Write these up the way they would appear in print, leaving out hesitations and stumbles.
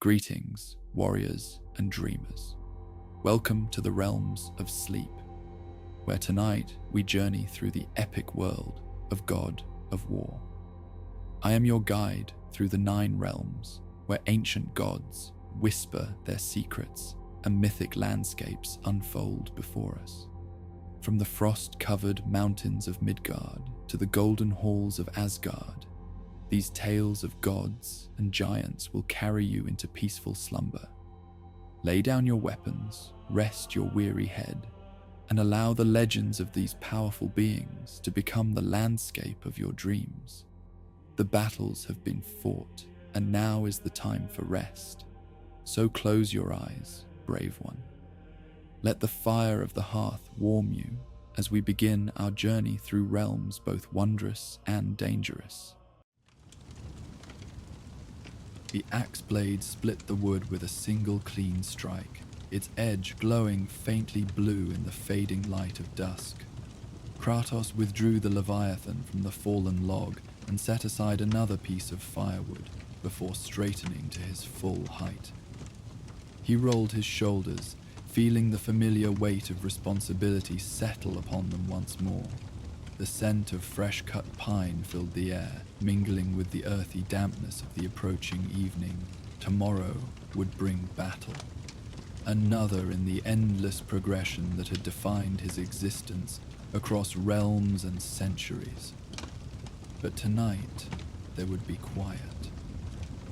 Greetings, warriors and dreamers. Welcome to the realms of sleep, where tonight we journey through the epic world of God of War. I am your guide through the 9 realms, where ancient gods whisper their secrets and mythic landscapes unfold before us. From the frost-covered mountains of Midgard to the golden halls of Asgard, these tales of gods and giants will carry you into peaceful slumber. Lay down your weapons, rest your weary head, and allow the legends of these powerful beings to become the landscape of your dreams. The battles have been fought, and now is the time for rest. So close your eyes, brave one. Let the fire of the hearth warm you as we begin our journey through realms both wondrous and dangerous. The axe blade split the wood with a single clean strike, its edge glowing faintly blue in the fading light of dusk. Kratos withdrew the Leviathan from the fallen log and set aside another piece of firewood before straightening to his full height. He rolled his shoulders, feeling the familiar weight of responsibility settle upon them once more. The scent of fresh-cut pine filled the air, mingling with the earthy dampness of the approaching evening. Tomorrow would bring battle. Another in the endless progression that had defined his existence across realms and centuries. But tonight, there would be quiet.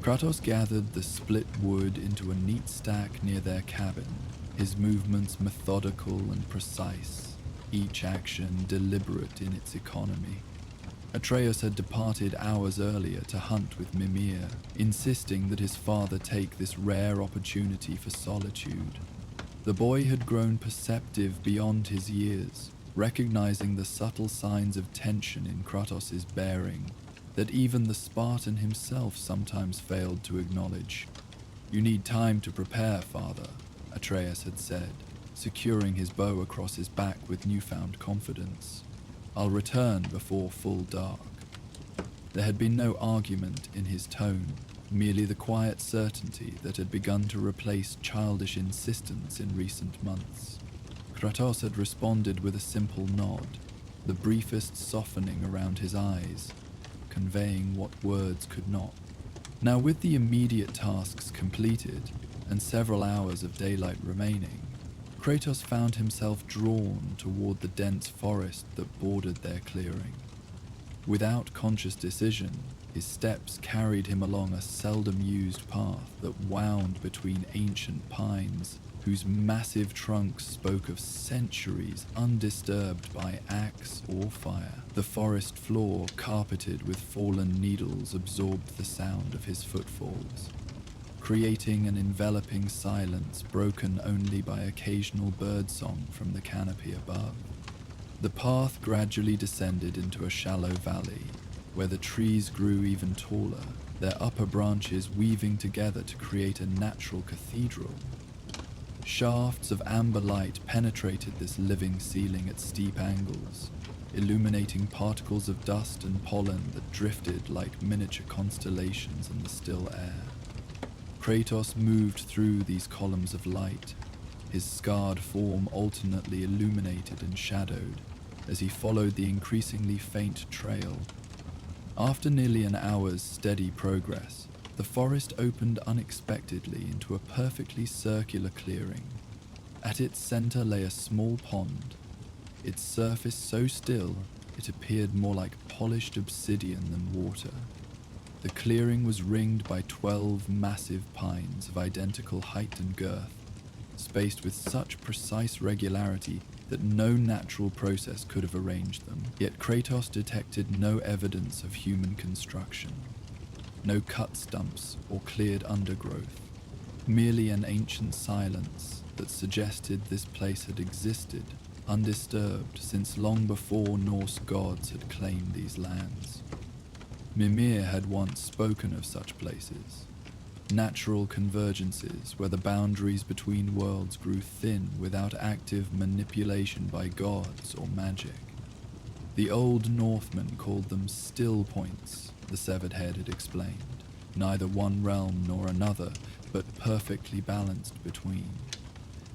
Kratos gathered the split wood into a neat stack near their cabin, his movements methodical and precise, each action deliberate in its economy. Atreus had departed hours earlier to hunt with Mimir, insisting that his father take this rare opportunity for solitude. The boy had grown perceptive beyond his years, recognizing the subtle signs of tension in Kratos' bearing that even the Spartan himself sometimes failed to acknowledge. "You need time to prepare, father," Atreus had said, securing his bow across his back with newfound confidence. "I'll return before full dark." There had been no argument in his tone, merely the quiet certainty that had begun to replace childish insistence in recent months. Kratos had responded with a simple nod, the briefest softening around his eyes, conveying what words could not. Now, with the immediate tasks completed and several hours of daylight remaining, Kratos found himself drawn toward the dense forest that bordered their clearing. Without conscious decision, his steps carried him along a seldom-used path that wound between ancient pines, whose massive trunks spoke of centuries undisturbed by axe or fire. The forest floor, carpeted with fallen needles, absorbed the sound of his footfalls, creating an enveloping silence broken only by occasional birdsong from the canopy above. The path gradually descended into a shallow valley, where the trees grew even taller, their upper branches weaving together to create a natural cathedral. Shafts of amber light penetrated this living ceiling at steep angles, illuminating particles of dust and pollen that drifted like miniature constellations in the still air. Kratos moved through these columns of light, his scarred form alternately illuminated and shadowed as he followed the increasingly faint trail. After nearly an hour's steady progress, the forest opened unexpectedly into a perfectly circular clearing. At its center lay a small pond, its surface so still it appeared more like polished obsidian than water. The clearing was ringed by 12 massive pines of identical height and girth, spaced with such precise regularity that no natural process could have arranged them. Yet Kratos detected no evidence of human construction. No cut stumps or cleared undergrowth, merely an ancient silence that suggested this place had existed, undisturbed since long before Norse gods had claimed these lands. Mimir had once spoken of such places, natural convergences where the boundaries between worlds grew thin without active manipulation by gods or magic. The old Northmen called them still points, the severed head had explained, neither one realm nor another, but perfectly balanced between.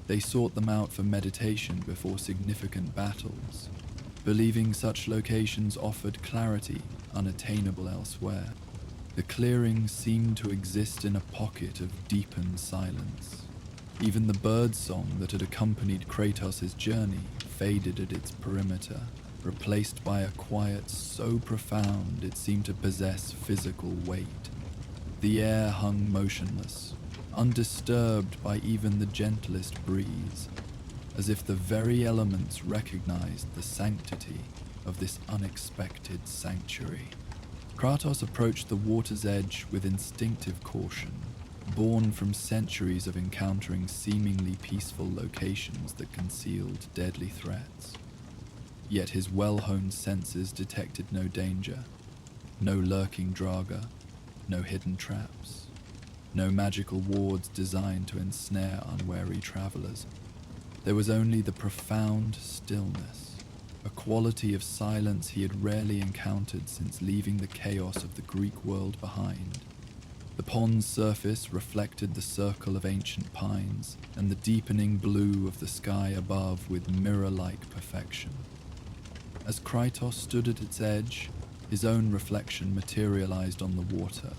They sought them out for meditation before significant battles, believing such locations offered clarity unattainable elsewhere. The clearings seemed to exist in a pocket of deepened silence. Even the bird song that had accompanied Kratos' journey faded at its perimeter, replaced by a quiet so profound it seemed to possess physical weight. The air hung motionless, undisturbed by even the gentlest breeze, as if the very elements recognized the sanctity of this unexpected sanctuary. Kratos approached the water's edge with instinctive caution, born from centuries of encountering seemingly peaceful locations that concealed deadly threats. Yet his well-honed senses detected no danger, no lurking draga, no hidden traps, no magical wards designed to ensnare unwary travelers. There was only the profound stillness, a quality of silence he had rarely encountered since leaving the chaos of the Greek world behind. The pond's surface reflected the circle of ancient pines and the deepening blue of the sky above with mirror-like perfection. As Kratos stood at its edge, his own reflection materialized on the water.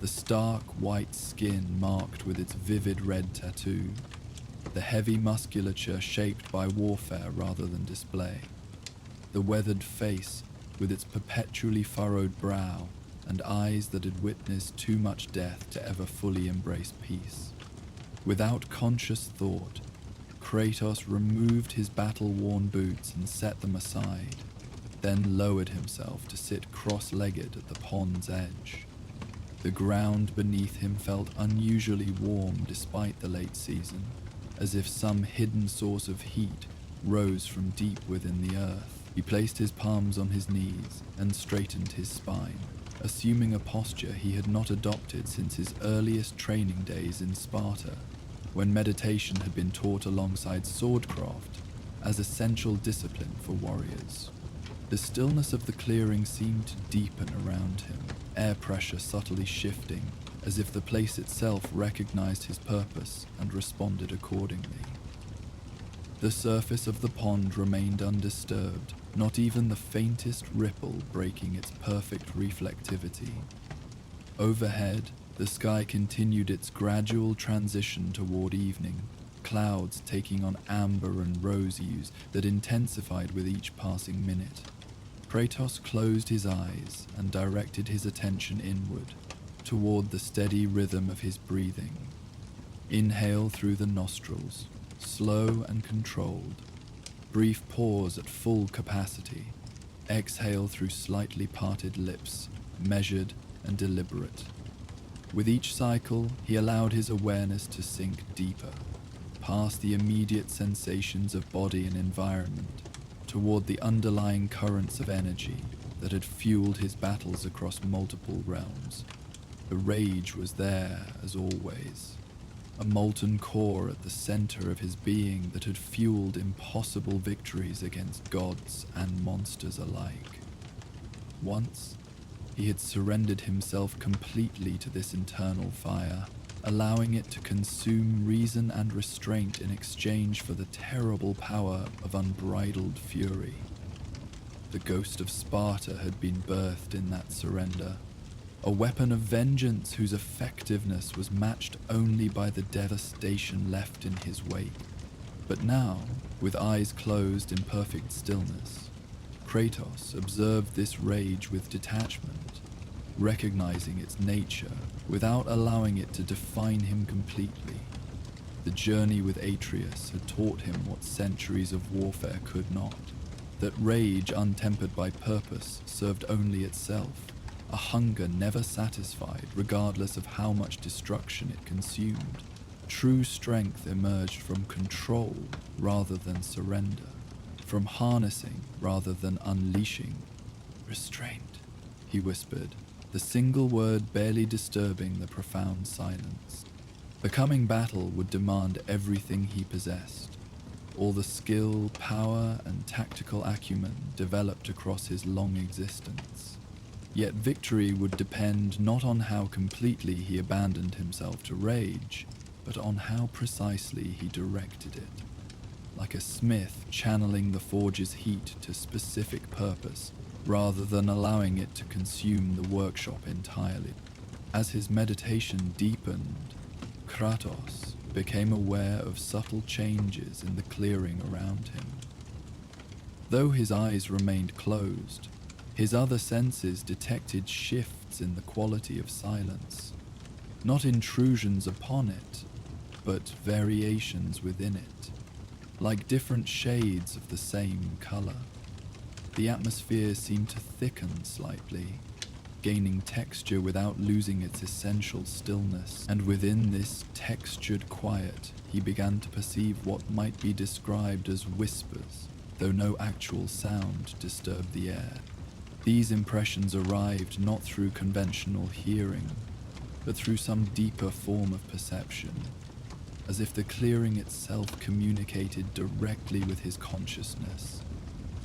The stark white skin marked with its vivid red tattoo, the heavy musculature shaped by warfare rather than display, the weathered face with its perpetually furrowed brow and eyes that had witnessed too much death to ever fully embrace peace. Without conscious thought, Kratos removed his battle-worn boots and set them aside, then lowered himself to sit cross-legged at the pond's edge. The ground beneath him felt unusually warm despite the late season, as if some hidden source of heat rose from deep within the earth. He placed his palms on his knees and straightened his spine, assuming a posture he had not adopted since his earliest training days in Sparta, when meditation had been taught alongside swordcraft as essential discipline for warriors. The stillness of the clearing seemed to deepen around him, air pressure subtly shifting, as if the place itself recognized his purpose and responded accordingly. The surface of the pond remained undisturbed, not even the faintest ripple breaking its perfect reflectivity. Overhead, the sky continued its gradual transition toward evening, clouds taking on amber and rose hues that intensified with each passing minute. Kratos closed his eyes and directed his attention inward, toward the steady rhythm of his breathing. Inhale through the nostrils, slow and controlled. Brief pause at full capacity. Exhale through slightly parted lips, measured and deliberate. With each cycle, he allowed his awareness to sink deeper, past the immediate sensations of body and environment, toward the underlying currents of energy that had fueled his battles across multiple realms. The rage was there, as always, a molten core at the center of his being that had fueled impossible victories against gods and monsters alike. Once, he had surrendered himself completely to this internal fire, allowing it to consume reason and restraint in exchange for the terrible power of unbridled fury. The ghost of Sparta had been birthed in that surrender, a weapon of vengeance whose effectiveness was matched only by the devastation left in his wake. But now, with eyes closed in perfect stillness, Kratos observed this rage with detachment, recognizing its nature without allowing it to define him completely. The journey with Atreus had taught him what centuries of warfare could not, that rage untempered by purpose served only itself, a hunger never satisfied regardless of how much destruction it consumed. True strength emerged from control rather than surrender, from harnessing rather than unleashing. "Restraint," he whispered, the single word barely disturbing the profound silence. The coming battle would demand everything he possessed, all the skill, power, and tactical acumen developed across his long existence. Yet victory would depend not on how completely he abandoned himself to rage, but on how precisely he directed it. Like a smith channeling the forge's heat to specific purpose, rather than allowing it to consume the workshop entirely. As his meditation deepened, Kratos became aware of subtle changes in the clearing around him. Though his eyes remained closed, his other senses detected shifts in the quality of silence, not intrusions upon it, but variations within it, like different shades of the same color. The atmosphere seemed to thicken slightly, gaining texture without losing its essential stillness, and within this textured quiet, he began to perceive what might be described as whispers, though no actual sound disturbed the air. These impressions arrived not through conventional hearing, but through some deeper form of perception, as if the clearing itself communicated directly with his consciousness.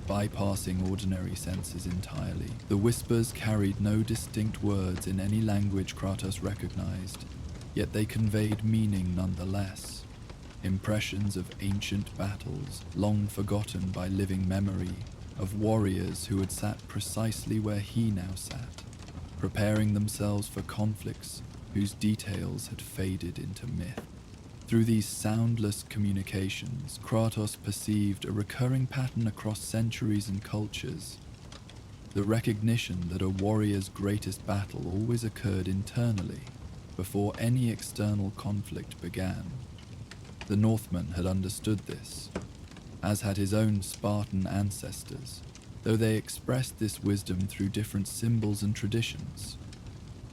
Bypassing ordinary senses entirely, the whispers carried no distinct words in any language Kratos recognized, yet they conveyed meaning nonetheless. Impressions of ancient battles, long forgotten by living memory, of warriors who had sat precisely where he now sat, preparing themselves for conflicts whose details had faded into myth. Through these soundless communications, Kratos perceived a recurring pattern across centuries and cultures. The recognition that a warrior's greatest battle always occurred internally, before any external conflict began. The Northman had understood this, as had his own Spartan ancestors, though they expressed this wisdom through different symbols and traditions.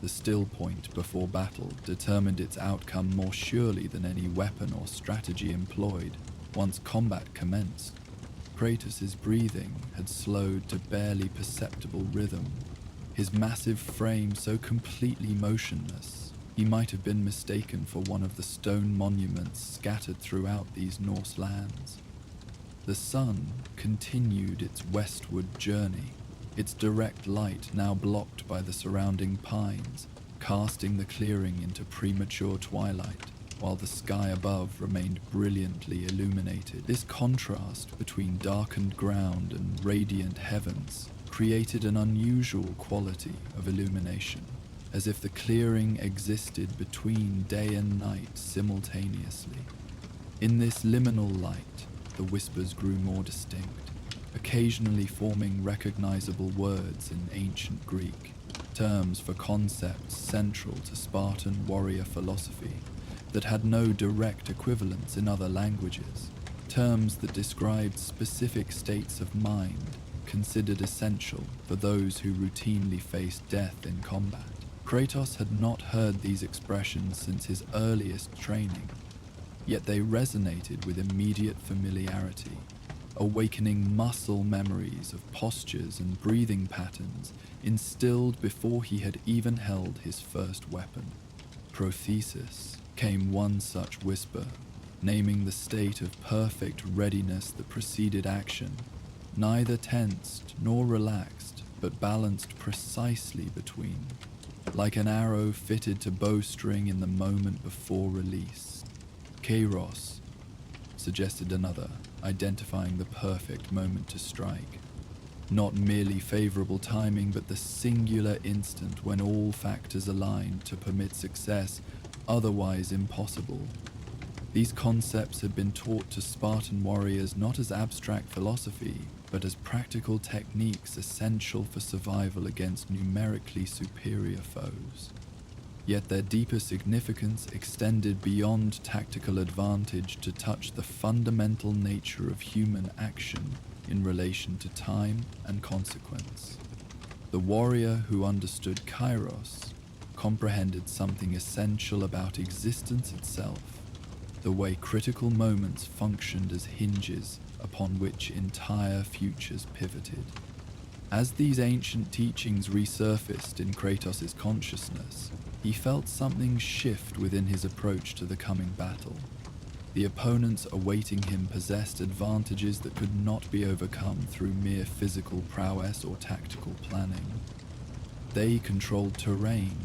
The still point before battle determined its outcome more surely than any weapon or strategy employed. Once combat commenced, Kratos' breathing had slowed to barely perceptible rhythm, his massive frame so completely motionless he might have been mistaken for one of the stone monuments scattered throughout these Norse lands. The sun continued its westward journey, its direct light now blocked by the surrounding pines, casting the clearing into premature twilight, while the sky above remained brilliantly illuminated. This contrast between darkened ground and radiant heavens created an unusual quality of illumination, as if the clearing existed between day and night simultaneously. In this liminal light, the whispers grew more distinct, occasionally forming recognizable words in ancient Greek, terms for concepts central to Spartan warrior philosophy that had no direct equivalents in other languages, terms that described specific states of mind considered essential for those who routinely faced death in combat. Kratos had not heard these expressions since his earliest training, yet they resonated with immediate familiarity, awakening muscle memories of postures and breathing patterns instilled before he had even held his first weapon. Prothesis came one such whisper, naming the state of perfect readiness that preceded action, neither tensed nor relaxed, but balanced precisely between, like an arrow fitted to bowstring in the moment before release. Kairos, suggested another, identifying the perfect moment to strike. Not merely favorable timing, but the singular instant when all factors aligned to permit success otherwise impossible. These concepts had been taught to Spartan warriors not as abstract philosophy, but as practical techniques essential for survival against numerically superior foes. Yet their deeper significance extended beyond tactical advantage to touch the fundamental nature of human action in relation to time and consequence. The warrior who understood Kairos comprehended something essential about existence itself, the way critical moments functioned as hinges upon which entire futures pivoted. As these ancient teachings resurfaced in Kratos' consciousness, he felt something shift within his approach to the coming battle. The opponents awaiting him possessed advantages that could not be overcome through mere physical prowess or tactical planning. They controlled terrain,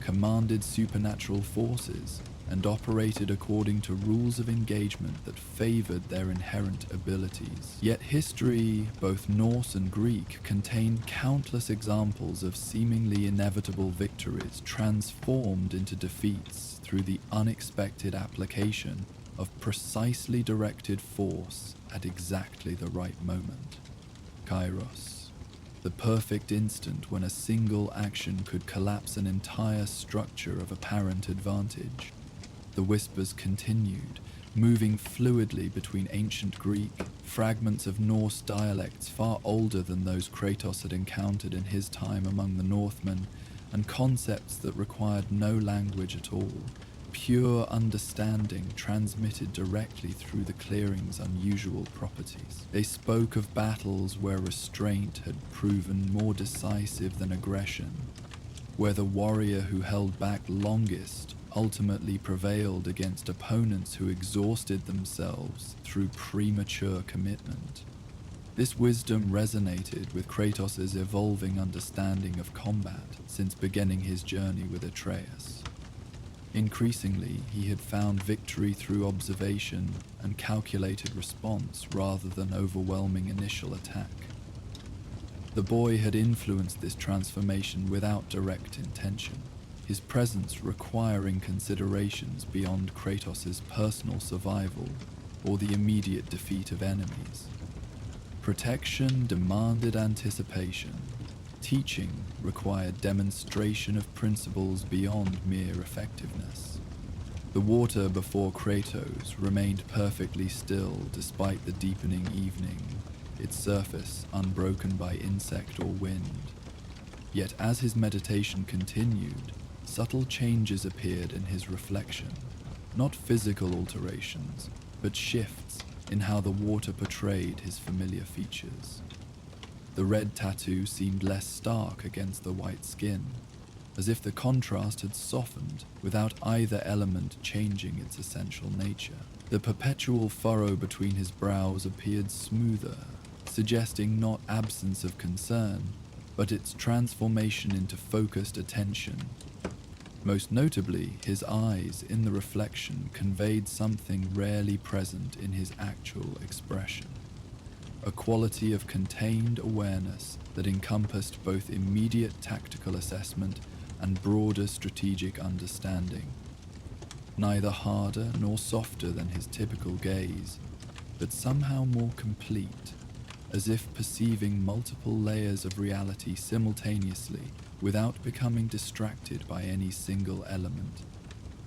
commanded supernatural forces, and operated according to rules of engagement that favored their inherent abilities. Yet history, both Norse and Greek, contained countless examples of seemingly inevitable victories transformed into defeats through the unexpected application of precisely directed force at exactly the right moment. Kairos, the perfect instant when a single action could collapse an entire structure of apparent advantage. The whispers continued, moving fluidly between ancient Greek, fragments of Norse dialects far older than those Kratos had encountered in his time among the Northmen, and concepts that required no language at all, pure understanding transmitted directly through the clearing's unusual properties. They spoke of battles where restraint had proven more decisive than aggression, where the warrior who held back longest ultimately prevailed against opponents who exhausted themselves through premature commitment. This wisdom resonated with Kratos' evolving understanding of combat since beginning his journey with Atreus. Increasingly, he had found victory through observation and calculated response rather than overwhelming initial attack. The boy had influenced this transformation without direct intention, his presence requiring considerations beyond Kratos' personal survival or the immediate defeat of enemies. Protection demanded anticipation. Teaching required demonstration of principles beyond mere effectiveness. The water before Kratos remained perfectly still despite the deepening evening, its surface unbroken by insect or wind. Yet as his meditation continued, subtle changes appeared in his reflection, not physical alterations, but shifts in how the water portrayed his familiar features. The red tattoo seemed less stark against the white skin, as if the contrast had softened without either element changing its essential nature. The perpetual furrow between his brows appeared smoother, suggesting not absence of concern, but its transformation into focused attention. Most notably, his eyes in the reflection conveyed something rarely present in his actual expression. A quality of contained awareness that encompassed both immediate tactical assessment and broader strategic understanding. Neither harder nor softer than his typical gaze, but somehow more complete, as if perceiving multiple layers of reality simultaneously without becoming distracted by any single element.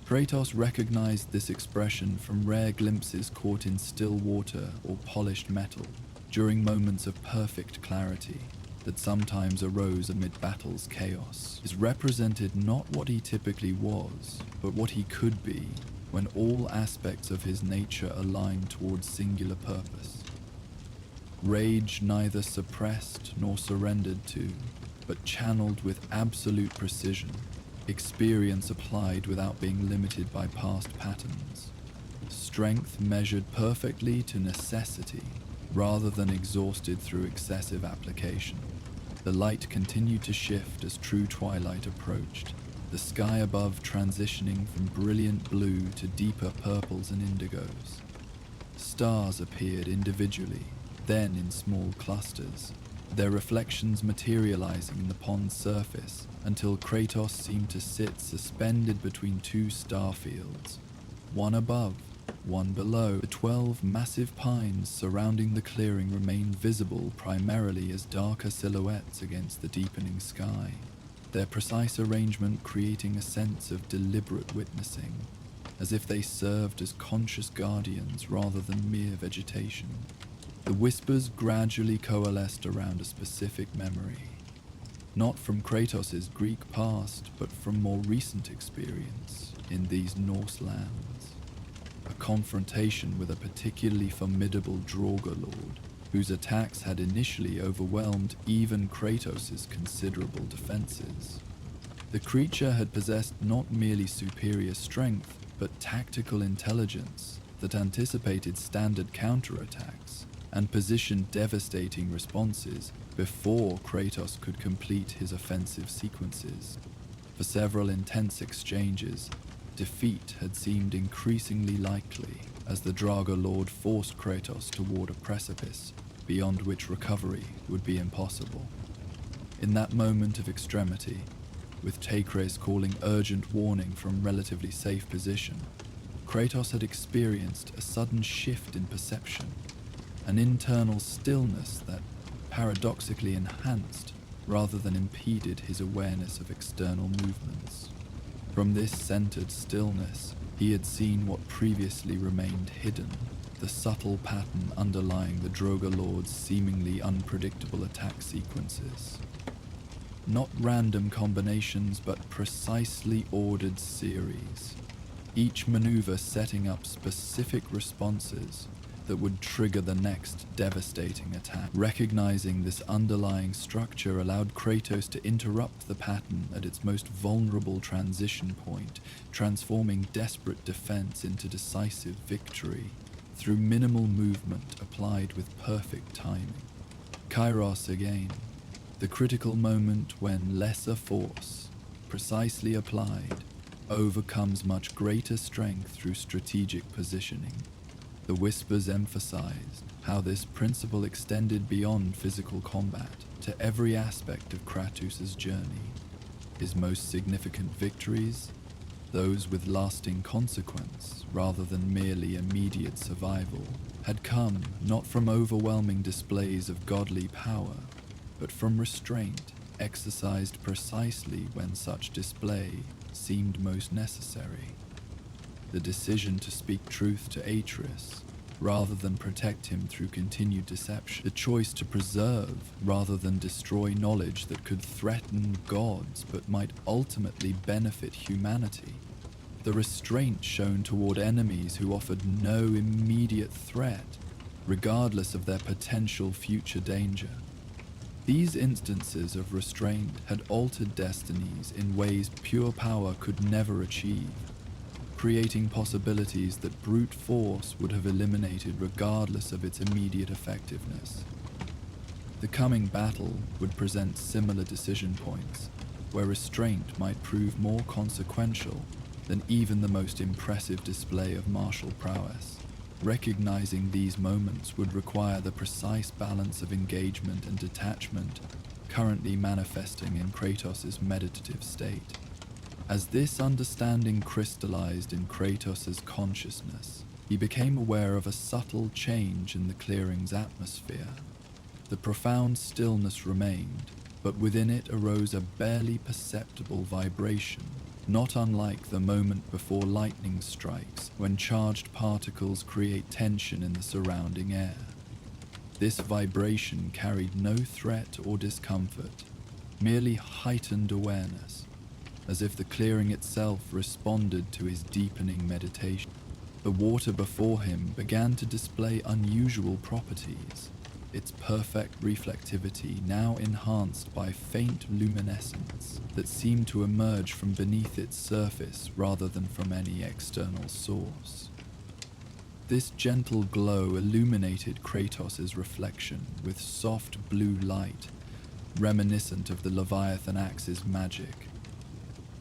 Kratos recognized this expression from rare glimpses caught in still water or polished metal, during moments of perfect clarity that sometimes arose amid battle's chaos. Is represented not what he typically was, but what he could be when all aspects of his nature aligned towards singular purpose. Rage neither suppressed nor surrendered to, but channeled with absolute precision, experience applied without being limited by past patterns, strength measured perfectly to necessity, rather than exhausted through excessive application. The light continued to shift as true twilight approached, the sky above transitioning from brilliant blue to deeper purples and indigos. Stars appeared individually, then in small clusters, their reflections materializing in the pond's surface until Kratos seemed to sit suspended between two star fields, one above, one below. The 12 massive pines surrounding the clearing remained visible primarily as darker silhouettes against the deepening sky, their precise arrangement creating a sense of deliberate witnessing, as if they served as conscious guardians rather than mere vegetation. The whispers gradually coalesced around a specific memory, not from Kratos' Greek past, but from more recent experience in these Norse lands. A confrontation with a particularly formidable Draugr lord, whose attacks had initially overwhelmed even Kratos' considerable defenses. The creature had possessed not merely superior strength, but tactical intelligence that anticipated standard counterattacks and positioned devastating responses before Kratos could complete his offensive sequences. For several intense exchanges, defeat had seemed increasingly likely as the Draga Lord forced Kratos toward a precipice beyond which recovery would be impossible. In that moment of extremity, with Takres calling urgent warning from relatively safe position, Kratos had experienced a sudden shift in perception, an internal stillness that paradoxically enhanced rather than impeded his awareness of external movements. From this centered stillness, he had seen what previously remained hidden, the subtle pattern underlying the Droga Lord's seemingly unpredictable attack sequences. Not random combinations, but precisely ordered series, each maneuver setting up specific responses that would trigger the next devastating attack. Recognizing this underlying structure allowed Kratos to interrupt the pattern at its most vulnerable transition point, transforming desperate defense into decisive victory through minimal movement applied with perfect timing. Kairos again, the critical moment when lesser force, precisely applied, overcomes much greater strength through strategic positioning. The Whispers emphasized how this principle extended beyond physical combat to every aspect of Kratos' journey. His most significant victories, those with lasting consequence rather than merely immediate survival, had come not from overwhelming displays of godly power, but from restraint exercised precisely when such display seemed most necessary. The decision to speak truth to Atreus, rather than protect him through continued deception. The choice to preserve, rather than destroy knowledge that could threaten gods but might ultimately benefit humanity. The restraint shown toward enemies who offered no immediate threat, regardless of their potential future danger. These instances of restraint had altered destinies in ways pure power could never achieve, creating possibilities that brute force would have eliminated regardless of its immediate effectiveness. The coming battle would present similar decision points, where restraint might prove more consequential than even the most impressive display of martial prowess. Recognizing these moments would require the precise balance of engagement and detachment currently manifesting in Kratos' meditative state. As this understanding crystallized in Kratos' consciousness, he became aware of a subtle change in the clearing's atmosphere. The profound stillness remained, but within it arose a barely perceptible vibration, not unlike the moment before lightning strikes when charged particles create tension in the surrounding air. This vibration carried no threat or discomfort, merely heightened awareness, as if the clearing itself responded to his deepening meditation. The water before him began to display unusual properties, its perfect reflectivity now enhanced by faint luminescence that seemed to emerge from beneath its surface rather than from any external source. This gentle glow illuminated Kratos' reflection with soft blue light, reminiscent of the Leviathan axe's magic.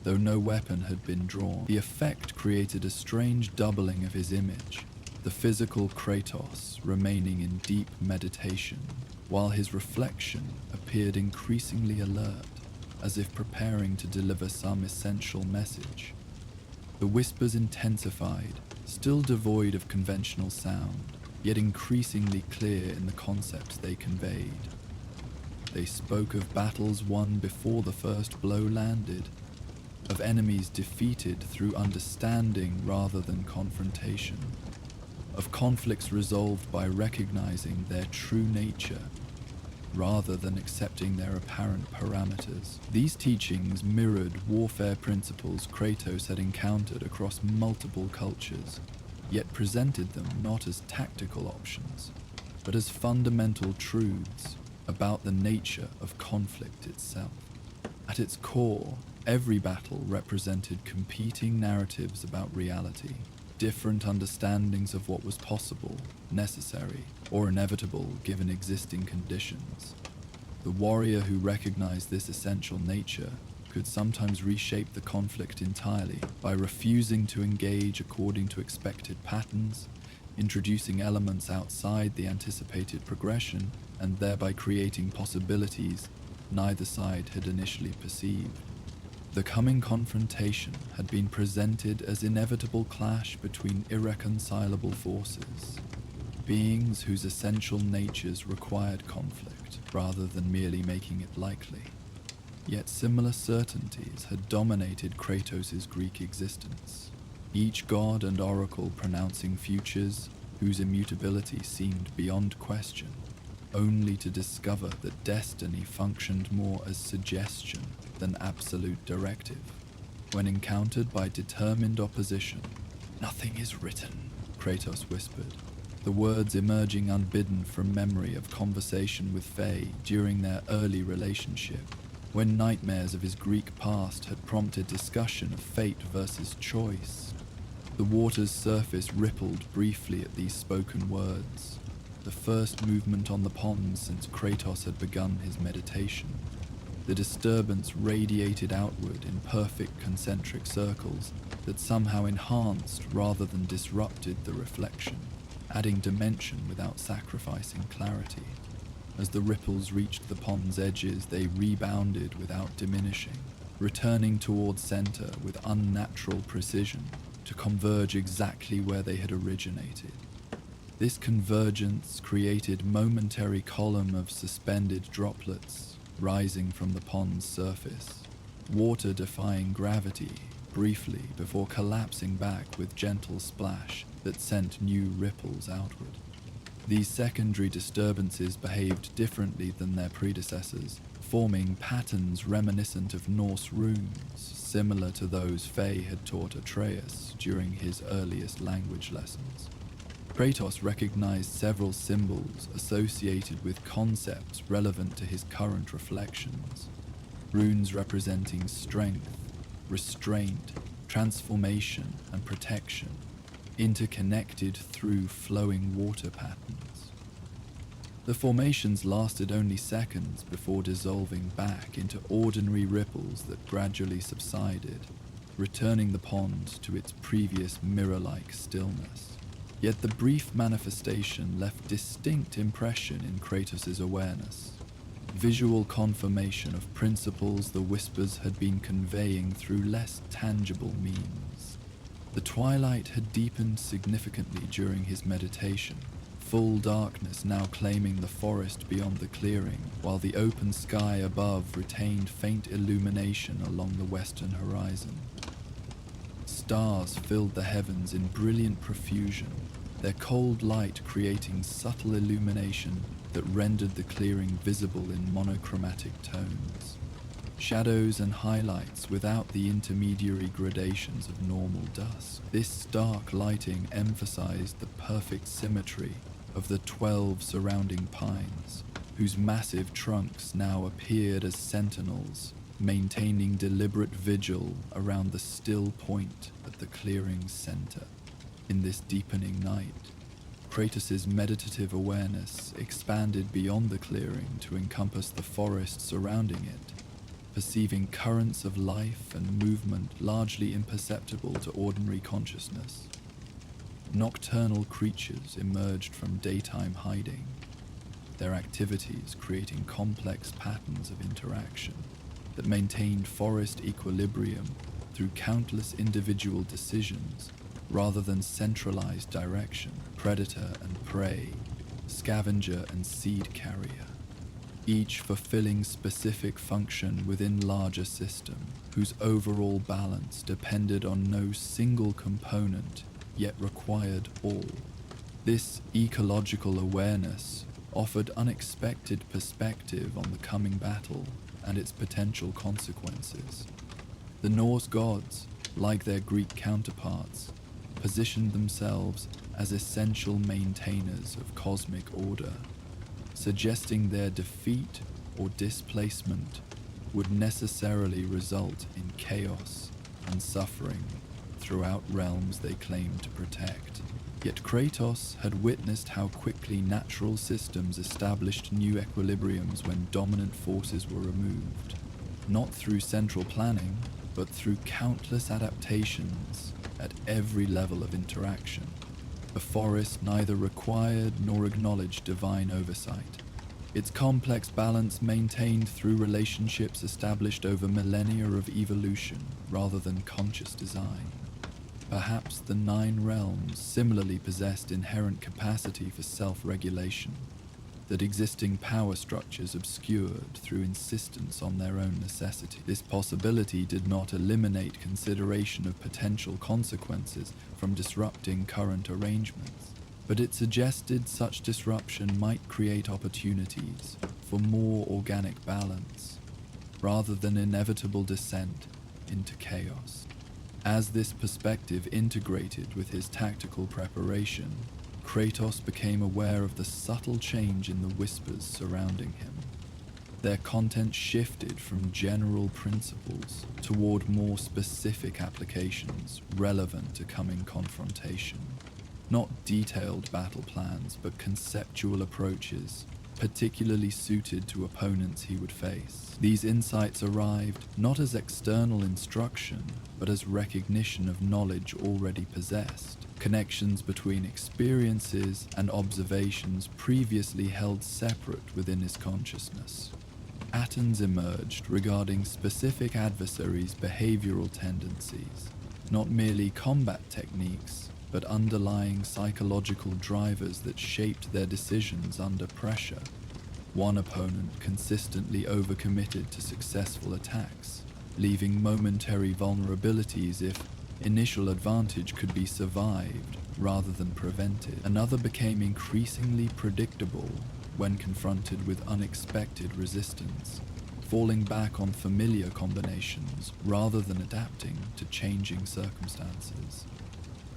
Though no weapon had been drawn, the effect created a strange doubling of his image, the physical Kratos remaining in deep meditation, while his reflection appeared increasingly alert, as if preparing to deliver some essential message. The whispers intensified, still devoid of conventional sound, yet increasingly clear in the concepts they conveyed. They spoke of battles won before the first blow landed, of enemies defeated through understanding rather than confrontation, of conflicts resolved by recognizing their true nature rather than accepting their apparent parameters. These teachings mirrored warfare principles Kratos had encountered across multiple cultures, yet presented them not as tactical options, but as fundamental truths about the nature of conflict itself. At its core, every battle represented competing narratives about reality, different understandings of what was possible, necessary, or inevitable given existing conditions. The warrior who recognized this essential nature could sometimes reshape the conflict entirely by refusing to engage according to expected patterns, introducing elements outside the anticipated progression, and thereby creating possibilities neither side had initially perceived. The coming confrontation had been presented as inevitable clash between irreconcilable forces, beings whose essential natures required conflict rather than merely making it likely. Yet similar certainties had dominated Kratos' Greek existence, each god and oracle pronouncing futures whose immutability seemed beyond question, only to discover that destiny functioned more as suggestion than absolute directive. When encountered by determined opposition, "Nothing is written," Kratos whispered, the words emerging unbidden from memory of conversation with Faye during their early relationship, when nightmares of his Greek past had prompted discussion of fate versus choice. The water's surface rippled briefly at these spoken words, the first movement on the pond since Kratos had begun his meditation. The disturbance radiated outward in perfect concentric circles that somehow enhanced rather than disrupted the reflection, adding dimension without sacrificing clarity. As the ripples reached the pond's edges, they rebounded without diminishing, returning toward center with unnatural precision to converge exactly where they had originated. This convergence created momentary column of suspended droplets rising from the pond's surface, water defying gravity briefly before collapsing back with gentle splash that sent new ripples outward. These secondary disturbances behaved differently than their predecessors, forming patterns reminiscent of Norse runes, similar to those Faye had taught Atreus during his earliest language lessons. Kratos recognized several symbols associated with concepts relevant to his current reflections, runes representing strength, restraint, transformation, and protection, interconnected through flowing water patterns. The formations lasted only seconds before dissolving back into ordinary ripples that gradually subsided, returning the pond to its previous mirror-like stillness. Yet the brief manifestation left distinct impression in Kratos' awareness, visual confirmation of principles the whispers had been conveying through less tangible means. The twilight had deepened significantly during his meditation, full darkness now claiming the forest beyond the clearing, while the open sky above retained faint illumination along the western horizon. Stars filled the heavens in brilliant profusion, their cold light creating subtle illumination that rendered the clearing visible in monochromatic tones. Shadows and highlights without the intermediary gradations of normal dusk. This stark lighting emphasized the perfect symmetry of the 12 surrounding pines, whose massive trunks now appeared as sentinels, maintaining deliberate vigil around the still point at the clearing's center. In this deepening night, Kratos' meditative awareness expanded beyond the clearing to encompass the forest surrounding it, perceiving currents of life and movement largely imperceptible to ordinary consciousness. Nocturnal creatures emerged from daytime hiding, their activities creating complex patterns of interaction that maintained forest equilibrium through countless individual decisions rather than centralized direction. Predator and prey, scavenger and seed carrier, each fulfilling specific function within larger system, whose overall balance depended on no single component, yet required all. This ecological awareness offered unexpected perspective on the coming battle and its potential consequences. The Norse gods, like their Greek counterparts, positioned themselves as essential maintainers of cosmic order, suggesting their defeat or displacement would necessarily result in chaos and suffering throughout realms they claimed to protect. Yet Kratos had witnessed how quickly natural systems established new equilibriums when dominant forces were removed, not through central planning, but through countless adaptations at every level of interaction. The forest neither required nor acknowledged divine oversight. Its complex balance maintained through relationships established over millennia of evolution rather than conscious design. Perhaps the 9 realms similarly possessed inherent capacity for self-regulation, that existing power structures obscured through insistence on their own necessity. This possibility did not eliminate consideration of potential consequences from disrupting current arrangements, but it suggested such disruption might create opportunities for more organic balance, rather than inevitable descent into chaos. As this perspective integrated with his tactical preparation, Kratos became aware of the subtle change in the whispers surrounding him. Their content shifted from general principles toward more specific applications relevant to coming confrontation. Not detailed battle plans, but conceptual approaches, particularly suited to opponents he would face. These insights arrived not as external instruction, but as recognition of knowledge already possessed, connections between experiences and observations previously held separate within his consciousness. Patterns emerged regarding specific adversaries' behavioral tendencies, not merely combat techniques, but underlying psychological drivers that shaped their decisions under pressure. One opponent consistently overcommitted to successful attacks, leaving momentary vulnerabilities if initial advantage could be survived rather than prevented. Another became increasingly predictable when confronted with unexpected resistance, falling back on familiar combinations rather than adapting to changing circumstances.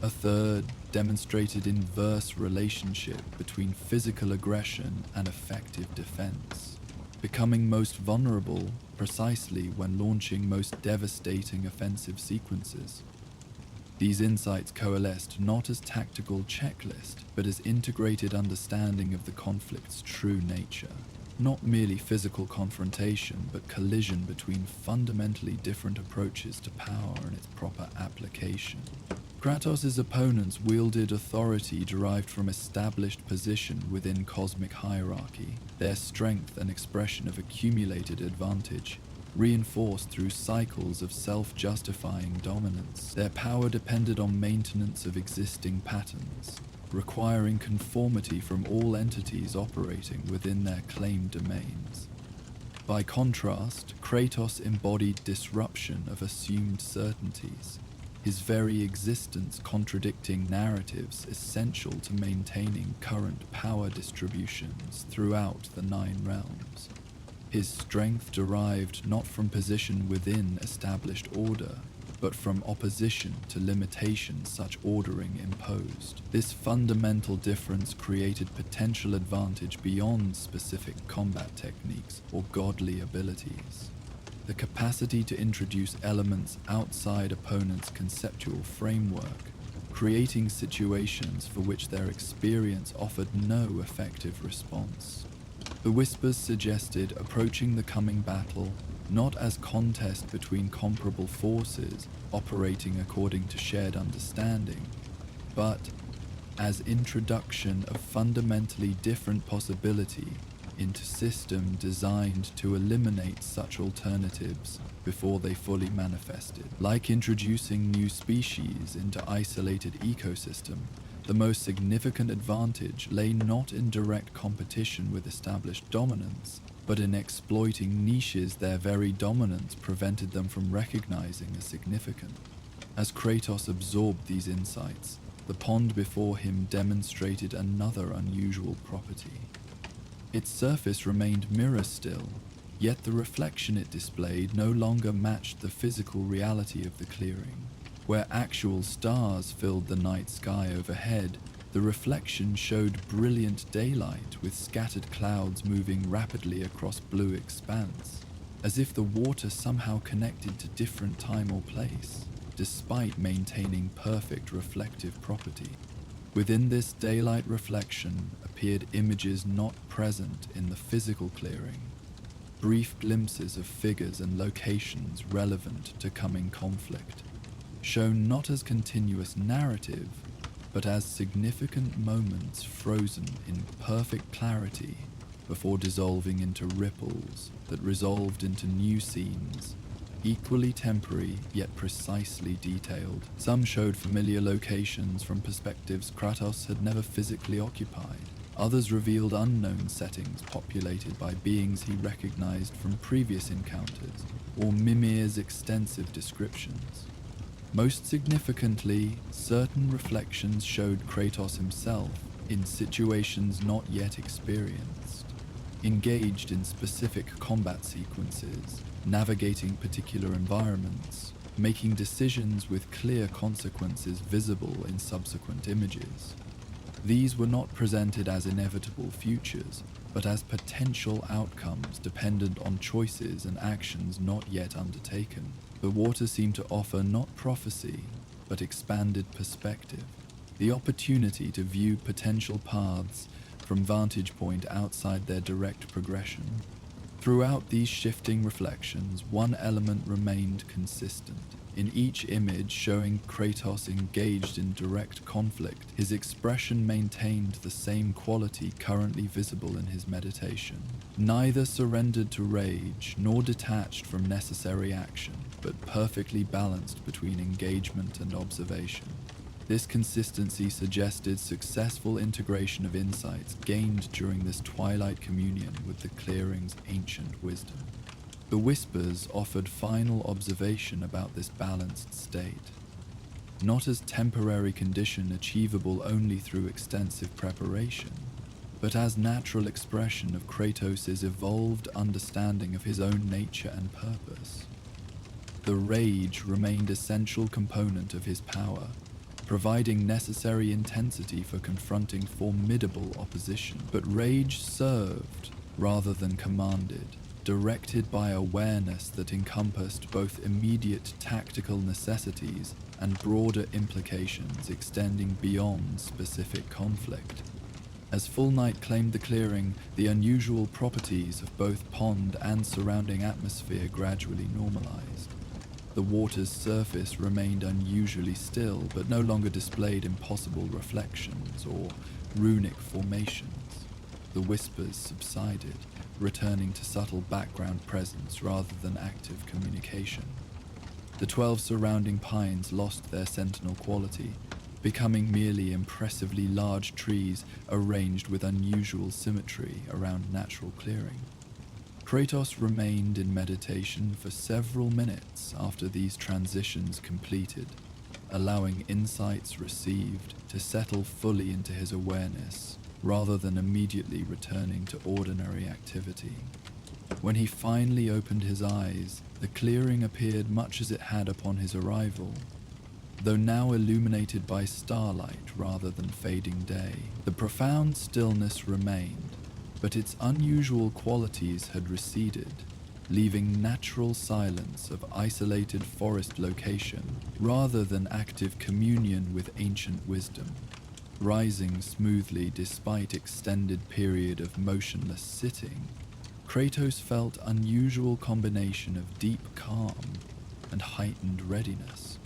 A third demonstrated inverse relationship between physical aggression and effective defense, becoming most vulnerable precisely when launching most devastating offensive sequences. These insights coalesced not as tactical checklist, but as integrated understanding of the conflict's true nature. Not merely physical confrontation, but collision between fundamentally different approaches to power and its proper application. Kratos' opponents wielded authority derived from established position within cosmic hierarchy, their strength and expression of accumulated advantage, reinforced through cycles of self-justifying dominance. Their power depended on maintenance of existing patterns, requiring conformity from all entities operating within their claimed domains. By contrast, Kratos embodied disruption of assumed certainties, his very existence contradicting narratives essential to maintaining current power distributions throughout the 9 realms. His strength derived not from position within established order, but from opposition to limitations such ordering imposed. This fundamental difference created potential advantage beyond specific combat techniques or godly abilities. The capacity to introduce elements outside opponents' conceptual framework, creating situations for which their experience offered no effective response. The whispers suggested approaching the coming battle not as contest between comparable forces operating according to shared understanding, but as introduction of fundamentally different possibility into system designed to eliminate such alternatives before they fully manifested. Like introducing new species into isolated ecosystem, the most significant advantage lay not in direct competition with established dominance, but in exploiting niches their very dominance prevented them from recognizing as significant. As Kratos absorbed these insights, the pond before him demonstrated another unusual property. Its surface remained mirror still, yet the reflection it displayed no longer matched the physical reality of the clearing. Where actual stars filled the night sky overhead, the reflection showed brilliant daylight with scattered clouds moving rapidly across blue expanse, as if the water somehow connected to different time or place. despite maintaining perfect reflective property. Within this daylight reflection appeared images not present in the physical clearing, brief glimpses of figures and locations relevant to coming conflict, shown not as continuous narrative, but as significant moments frozen in perfect clarity before dissolving into ripples that resolved into new scenes, equally temporary yet precisely detailed. Some showed familiar locations from perspectives Kratos had never physically occupied. Others revealed unknown settings populated by beings he recognized from previous encounters, or Mimir's extensive descriptions. Most significantly, certain reflections showed Kratos himself in situations not yet experienced, engaged in specific combat sequences, navigating particular environments, making decisions with clear consequences visible in subsequent images. These were not presented as inevitable futures, but as potential outcomes dependent on choices and actions not yet undertaken. The water seemed to offer not prophecy, but expanded perspective, the opportunity to view potential paths from vantage point outside their direct progression. Throughout these shifting reflections, one element remained consistent. In each image showing Kratos engaged in direct conflict, his expression maintained the same quality currently visible in his meditation. Neither surrendered to rage nor detached from necessary action, but perfectly balanced between engagement and observation. This consistency suggested successful integration of insights gained during this twilight communion with the clearing's ancient wisdom. The whispers offered final observation about this balanced state, not as temporary condition achievable only through extensive preparation, but as natural expression of Kratos' evolved understanding of his own nature and purpose. The rage remained an essential component of his power, providing necessary intensity for confronting formidable opposition. But rage served rather than commanded, directed by awareness that encompassed both immediate tactical necessities and broader implications extending beyond specific conflict. As full night claimed the clearing, the unusual properties of both pond and surrounding atmosphere gradually normalized. The water's surface remained unusually still, but no longer displayed impossible reflections or runic formations. The whispers subsided, returning to subtle background presence rather than active communication. The 12 surrounding pines lost their sentinel quality, becoming merely impressively large trees arranged with unusual symmetry around natural clearing. Kratos remained in meditation for several minutes after these transitions completed, allowing insights received to settle fully into his awareness rather than immediately returning to ordinary activity. When he finally opened his eyes, the clearing appeared much as it had upon his arrival, though now illuminated by starlight rather than fading day. The profound stillness remained, but its unusual qualities had receded, leaving natural silence of isolated forest location rather than active communion with ancient wisdom. Rising smoothly despite extended period of motionless sitting, Kratos felt unusual combination of deep calm and heightened readiness.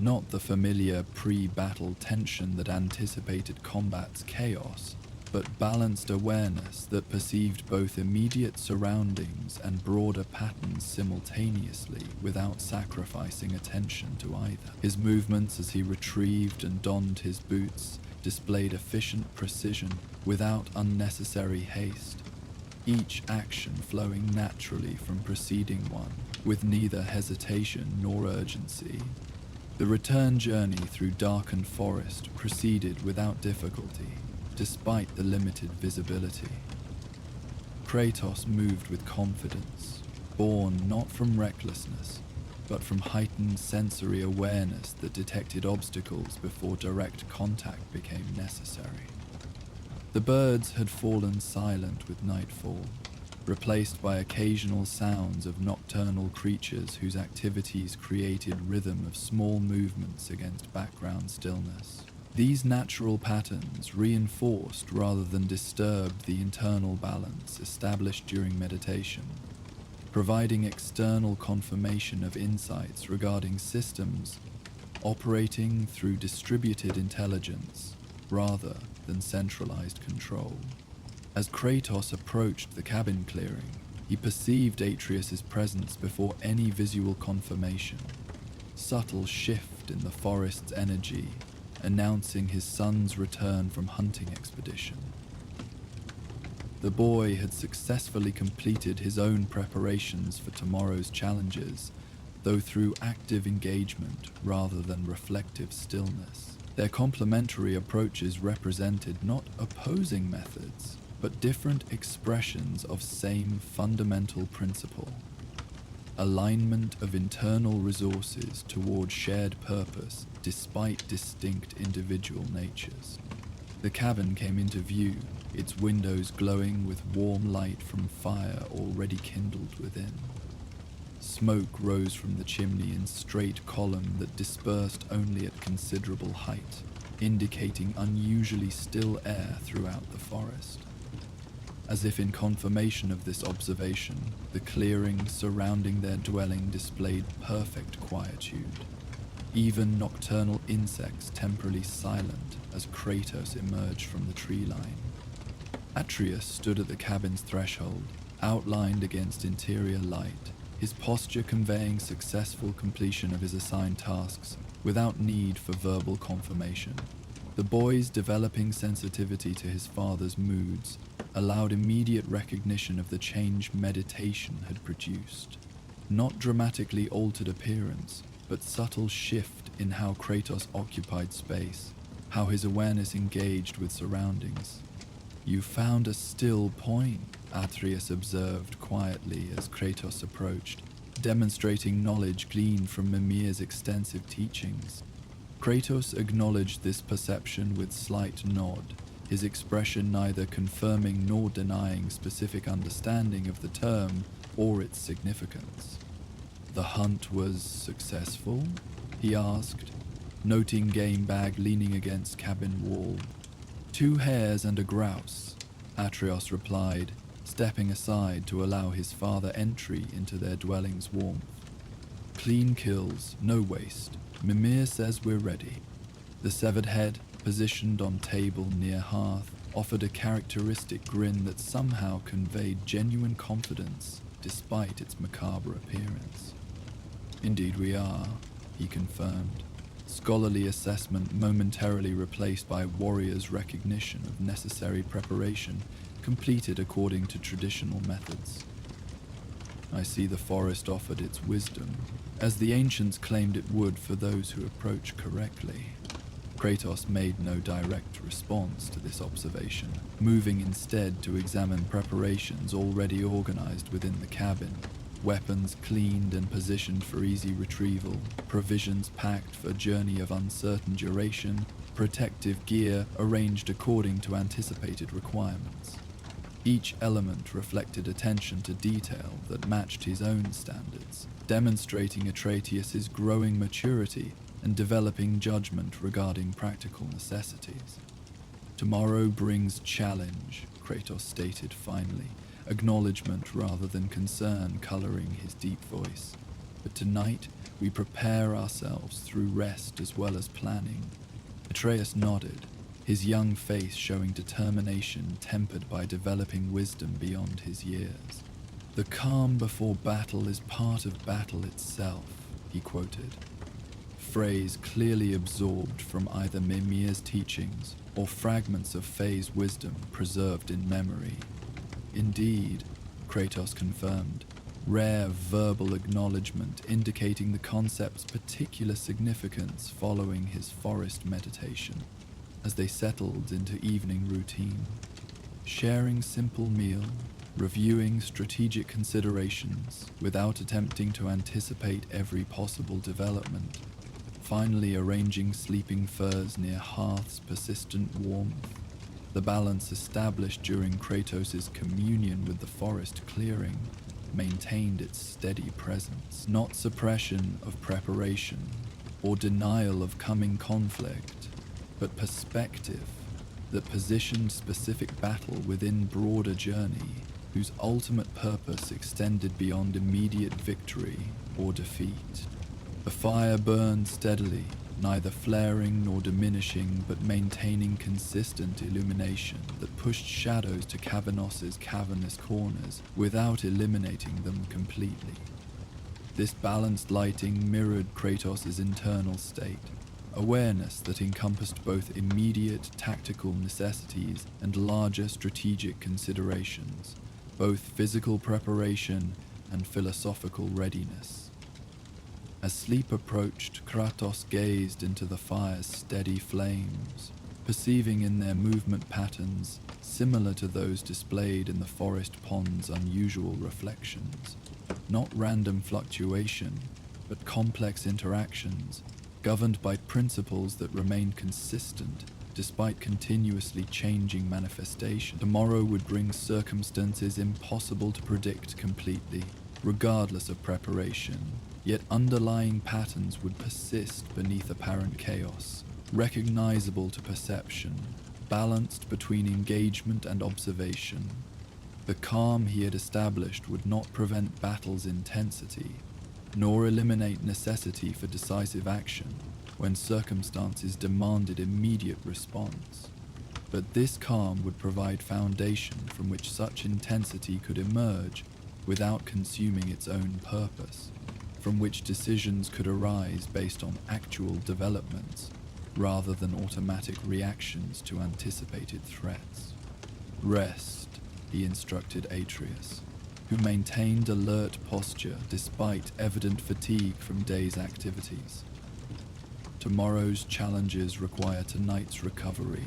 Not the familiar pre-battle tension that anticipated combat's chaos, but balanced awareness that perceived both immediate surroundings and broader patterns simultaneously without sacrificing attention to either. His movements as he retrieved and donned his boots displayed efficient precision without unnecessary haste, each action flowing naturally from preceding one, with neither hesitation nor urgency. The return journey through darkened forest proceeded without difficulty, despite the limited visibility. Kratos moved with confidence, born not from recklessness, but from heightened sensory awareness that detected obstacles before direct contact became necessary. The birds had fallen silent with nightfall, replaced by occasional sounds of nocturnal creatures whose activities created rhythm of small movements against background stillness. These natural patterns reinforced rather than disturbed the internal balance established during meditation, providing external confirmation of insights regarding systems operating through distributed intelligence rather than centralized control. As Kratos approached the cabin clearing, he perceived Atreus's presence before any visual confirmation. Subtle shift in the forest's energy, announcing his son's return from hunting expedition. The boy had successfully completed his own preparations for tomorrow's challenges, though through active engagement rather than reflective stillness. Their complementary approaches represented not opposing methods, but different expressions of same fundamental principle: alignment of internal resources toward shared purpose despite distinct individual natures. The cabin came into view, its windows glowing with warm light from fire already kindled within. Smoke rose from the chimney in straight column that dispersed only at considerable height, indicating unusually still air throughout the forest. As if in confirmation of this observation, the clearing surrounding their dwelling displayed perfect quietude. Even nocturnal insects temporarily silent as Kratos emerged from the tree line. Atreus stood at the cabin's threshold, outlined against interior light, his posture conveying successful completion of his assigned tasks without need for verbal confirmation. The boy's developing sensitivity to his father's moods allowed immediate recognition of the change meditation had produced. Not dramatically altered appearance, but subtle shift in how Kratos occupied space, how his awareness engaged with surroundings. "You found a still point," Atreus observed quietly as Kratos approached, demonstrating knowledge gleaned from Mimir's extensive teachings. Kratos acknowledged this perception with slight nod, his expression neither confirming nor denying specific understanding of the term or its significance. "The hunt was successful?" he asked, noting game bag leaning against cabin wall. "2 hares and a grouse," Atreus replied, stepping aside to allow his father entry into their dwelling's warmth. "Clean kills, no waste. Mimir says we're ready." The severed head, positioned on table near hearth, offered a characteristic grin that somehow conveyed genuine confidence despite its macabre appearance. "Indeed we are," he confirmed, scholarly assessment momentarily replaced by warrior's recognition of necessary preparation completed according to traditional methods. "I see the forest offered its wisdom, as the ancients claimed it would for those who approach correctly." Kratos made no direct response to this observation, moving instead to examine preparations already organized within the cabin. Weapons cleaned and positioned for easy retrieval, provisions packed for a journey of uncertain duration, protective gear arranged according to anticipated requirements. Each element reflected attention to detail that matched his own standards, demonstrating Atreus's growing maturity and developing judgment regarding practical necessities. "Tomorrow brings challenge," Kratos stated finally, acknowledgement rather than concern coloring his deep voice. "But tonight we prepare ourselves through rest as well as planning." Atreus nodded, his young face showing determination tempered by developing wisdom beyond his years. "The calm before battle is part of battle itself," he quoted. Phrase clearly absorbed from either Mimir's teachings or fragments of Faye's wisdom preserved in memory. "Indeed," Kratos confirmed, rare verbal acknowledgement indicating the concept's particular significance following his forest meditation. As they settled into evening routine, sharing simple meal, reviewing strategic considerations without attempting to anticipate every possible development, finally arranging sleeping furs near hearth's persistent warmth, The balance established during Kratos' communion with the forest clearing maintained its steady presence, not suppression of preparation or denial of coming conflict, but perspective that positioned specific battle within broader journey whose ultimate purpose extended beyond immediate victory or defeat. The fire burned steadily, neither flaring nor diminishing, but maintaining consistent illumination that pushed shadows to Cavanos's cavernous corners without eliminating them completely. This balanced lighting mirrored Kratos' internal state, awareness that encompassed both immediate tactical necessities and larger strategic considerations, both physical preparation and philosophical readiness. As sleep approached, Kratos gazed into the fire's steady flames, perceiving in their movement patterns similar to those displayed in the forest pond's unusual reflections. Not random fluctuation, but complex interactions, governed by principles that remained consistent despite continuously changing manifestation. Tomorrow would bring circumstances impossible to predict completely, regardless of preparation. Yet underlying patterns would persist beneath apparent chaos, recognizable to perception, balanced between engagement and observation. The calm he had established would not prevent battle's intensity, nor eliminate necessity for decisive action when circumstances demanded immediate response. But this calm would provide foundation from which such intensity could emerge without consuming its own purpose, from which decisions could arise based on actual developments rather than automatic reactions to anticipated threats. Rest, he instructed Atreus, who maintained alert posture despite evident fatigue from day's activities. Tomorrow's challenges require tonight's recovery.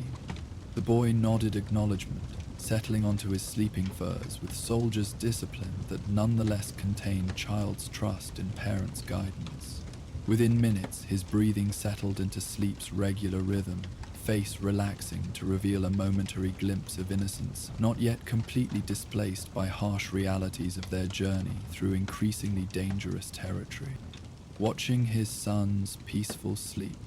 The boy nodded acknowledgement, settling onto his sleeping furs with soldier's discipline that nonetheless contained child's trust in parents' guidance. Within minutes, his breathing settled into sleep's regular rhythm, face relaxing to reveal a momentary glimpse of innocence, not yet completely displaced by harsh realities of their journey through increasingly dangerous territory. Watching his son's peaceful sleep,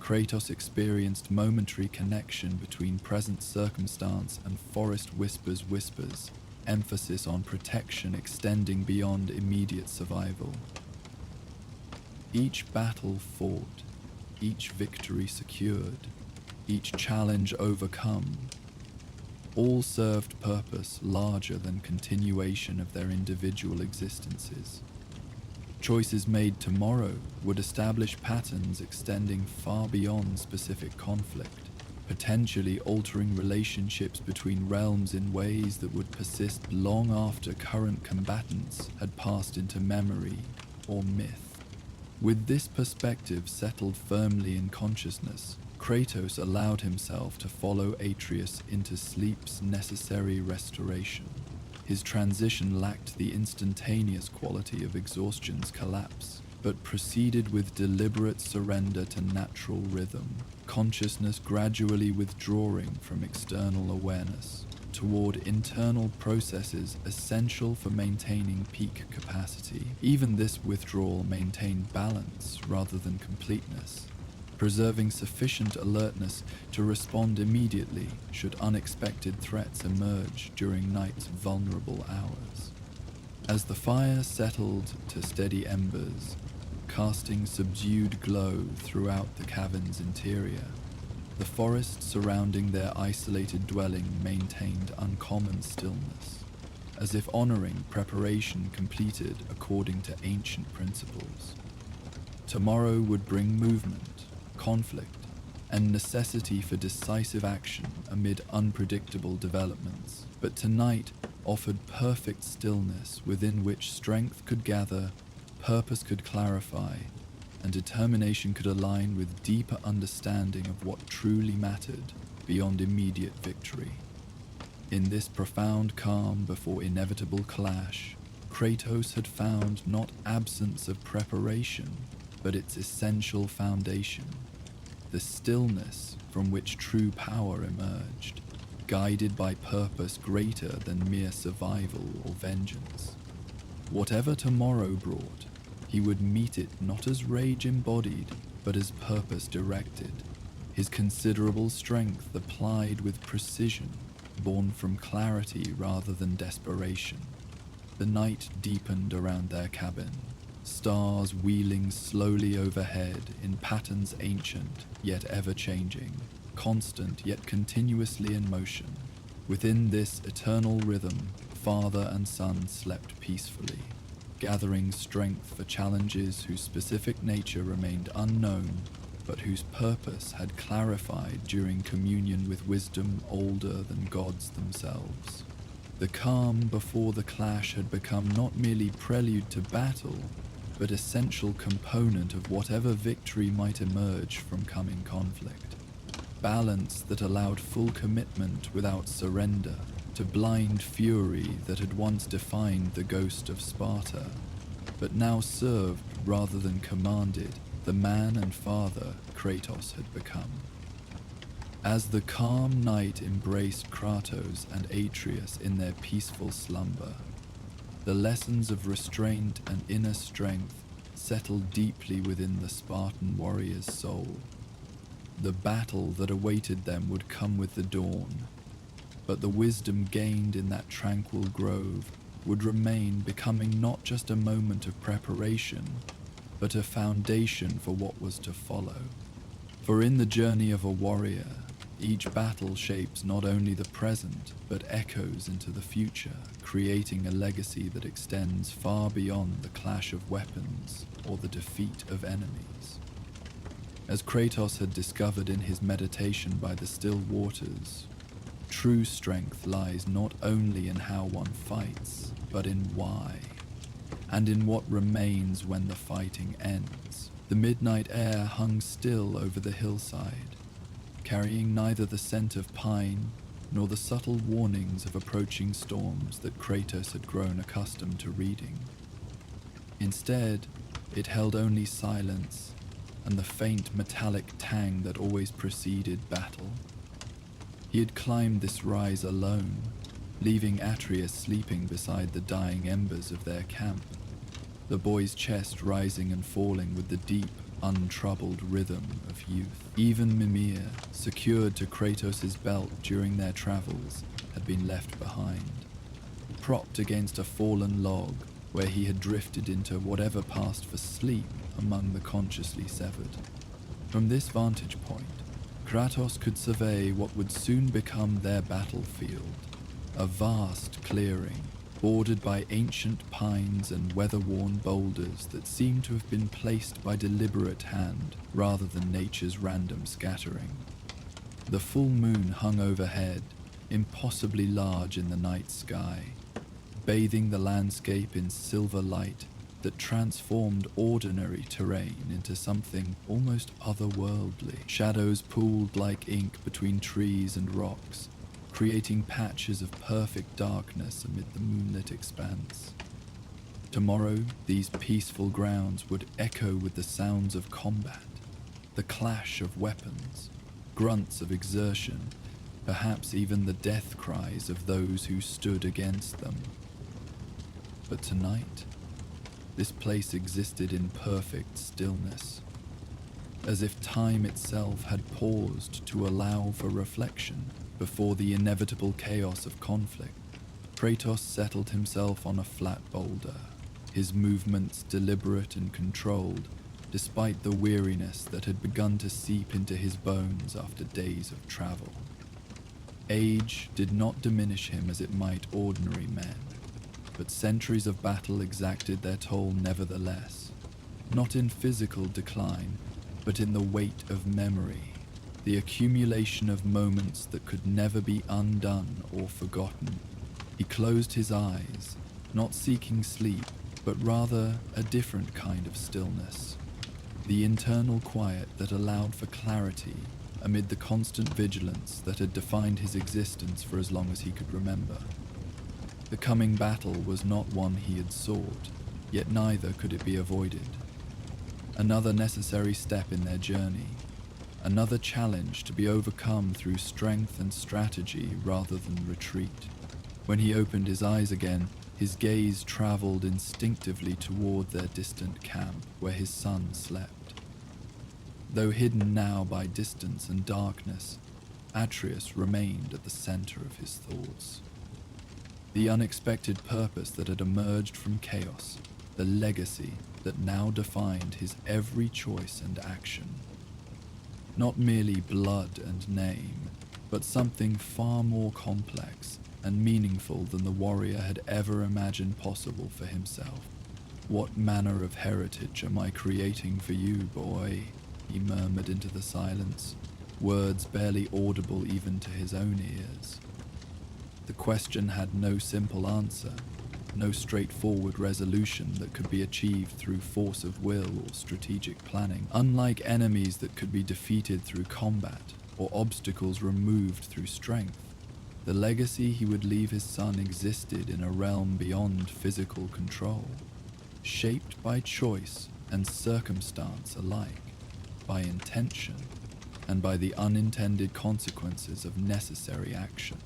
Kratos experienced momentary connection between present circumstance and forest whispers, emphasis on protection extending beyond immediate survival. Each battle fought, each victory secured, each challenge overcome, all served purpose larger than continuation of their individual existences. Choices made tomorrow would establish patterns extending far beyond specific conflict, potentially altering relationships between realms in ways that would persist long after current combatants had passed into memory or myth. With this perspective settled firmly in consciousness, Kratos allowed himself to follow Atreus into sleep's necessary restoration. His transition lacked the instantaneous quality of exhaustion's collapse, but proceeded with deliberate surrender to natural rhythm, consciousness gradually withdrawing from external awareness toward internal processes essential for maintaining peak capacity. Even this withdrawal maintained balance rather than completeness, preserving sufficient alertness to respond immediately should unexpected threats emerge during night's vulnerable hours. As the fire settled to steady embers, casting subdued glow throughout the cavern's interior, the forest surrounding their isolated dwelling maintained uncommon stillness, as if honoring preparation completed according to ancient principles. Tomorrow would bring movement, conflict, and necessity for decisive action amid unpredictable developments, but tonight offered perfect stillness within which strength could gather, purpose could clarify, and determination could align with deeper understanding of what truly mattered beyond immediate victory. In this profound calm before inevitable clash, Kratos had found not absence of preparation, but its essential foundation, the stillness from which true power emerged. guided by purpose greater than mere survival or vengeance. Whatever tomorrow brought, he would meet it not as rage embodied, but as purpose directed, his considerable strength applied with precision, born from clarity rather than desperation. The night deepened around their cabin, stars wheeling slowly overhead in patterns ancient yet ever-changing, constant yet continuously in motion. Within this eternal rhythm, father and son slept peacefully, gathering strength for challenges whose specific nature remained unknown, but whose purpose had clarified during communion with wisdom older than gods themselves. The calm before the clash had become not merely prelude to battle, but essential component of whatever victory might emerge from coming conflict. Balance that allowed full commitment without surrender to blind fury that had once defined the ghost of Sparta, but now served rather than commanded the man and father Kratos had become. As the calm night embraced Kratos and Atreus in their peaceful slumber, the lessons of restraint and inner strength settled deeply within the Spartan warrior's soul. The battle that awaited them would come with the dawn, but the wisdom gained in that tranquil grove would remain, becoming not just a moment of preparation, but a foundation for what was to follow. For in the journey of a warrior, each battle shapes not only the present, but echoes into the future, creating a legacy that extends far beyond the clash of weapons or the defeat of enemies. As Kratos had discovered in his meditation by the still waters, true strength lies not only in how one fights, but in why, and in what remains when the fighting ends. The midnight air hung still over the hillside, carrying neither the scent of pine nor the subtle warnings of approaching storms that Kratos had grown accustomed to reading. Instead, it held only silence and the faint metallic tang that always preceded battle. He had climbed this rise alone, leaving Atreus sleeping beside the dying embers of their camp, the boy's chest rising and falling with the deep, untroubled rhythm of youth. Even Mimir, secured to Kratos' belt during their travels, had been left behind, propped against a fallen log where he had drifted into whatever passed for sleep among the consciously severed. From this vantage point, Kratos could survey what would soon become their battlefield, a vast clearing bordered by ancient pines and weather-worn boulders that seemed to have been placed by deliberate hand rather than nature's random scattering. The full moon hung overhead, impossibly large in the night sky, bathing the landscape in silver light that transformed ordinary terrain into something almost otherworldly. Shadows pooled like ink between trees and rocks, creating patches of perfect darkness amid the moonlit expanse. Tomorrow, these peaceful grounds would echo with the sounds of combat, the clash of weapons, grunts of exertion, perhaps even the death cries of those who stood against them. But tonight, this place existed in perfect stillness, as if time itself had paused to allow for reflection. Before the inevitable chaos of conflict, Kratos settled himself on a flat boulder, his movements deliberate and controlled, despite the weariness that had begun to seep into his bones after days of travel. Age did not diminish him as it might ordinary men, but centuries of battle exacted their toll nevertheless, not in physical decline, but in the weight of memory, the accumulation of moments that could never be undone or forgotten. He closed his eyes, not seeking sleep, but rather a different kind of stillness, the internal quiet that allowed for clarity amid the constant vigilance that had defined his existence for as long as he could remember. The coming battle was not one he had sought, yet neither could it be avoided. Another necessary step in their journey, another challenge to be overcome through strength and strategy rather than retreat. When he opened his eyes again, his gaze traveled instinctively toward their distant camp where his son slept. Though hidden now by distance and darkness, Atreus remained at the center of his thoughts. The unexpected purpose that had emerged from chaos, the legacy that now defined his every choice and action. Not merely blood and name, but something far more complex and meaningful than the warrior had ever imagined possible for himself. "What manner of heritage am I creating for you, boy?" he murmured into the silence, words barely audible even to his own ears. The question had no simple answer, no straightforward resolution that could be achieved through force of will or strategic planning. Unlike enemies that could be defeated through combat or obstacles removed through strength, the legacy he would leave his son existed in a realm beyond physical control, shaped by choice and circumstance alike, by intention, and by the unintended consequences of necessary action.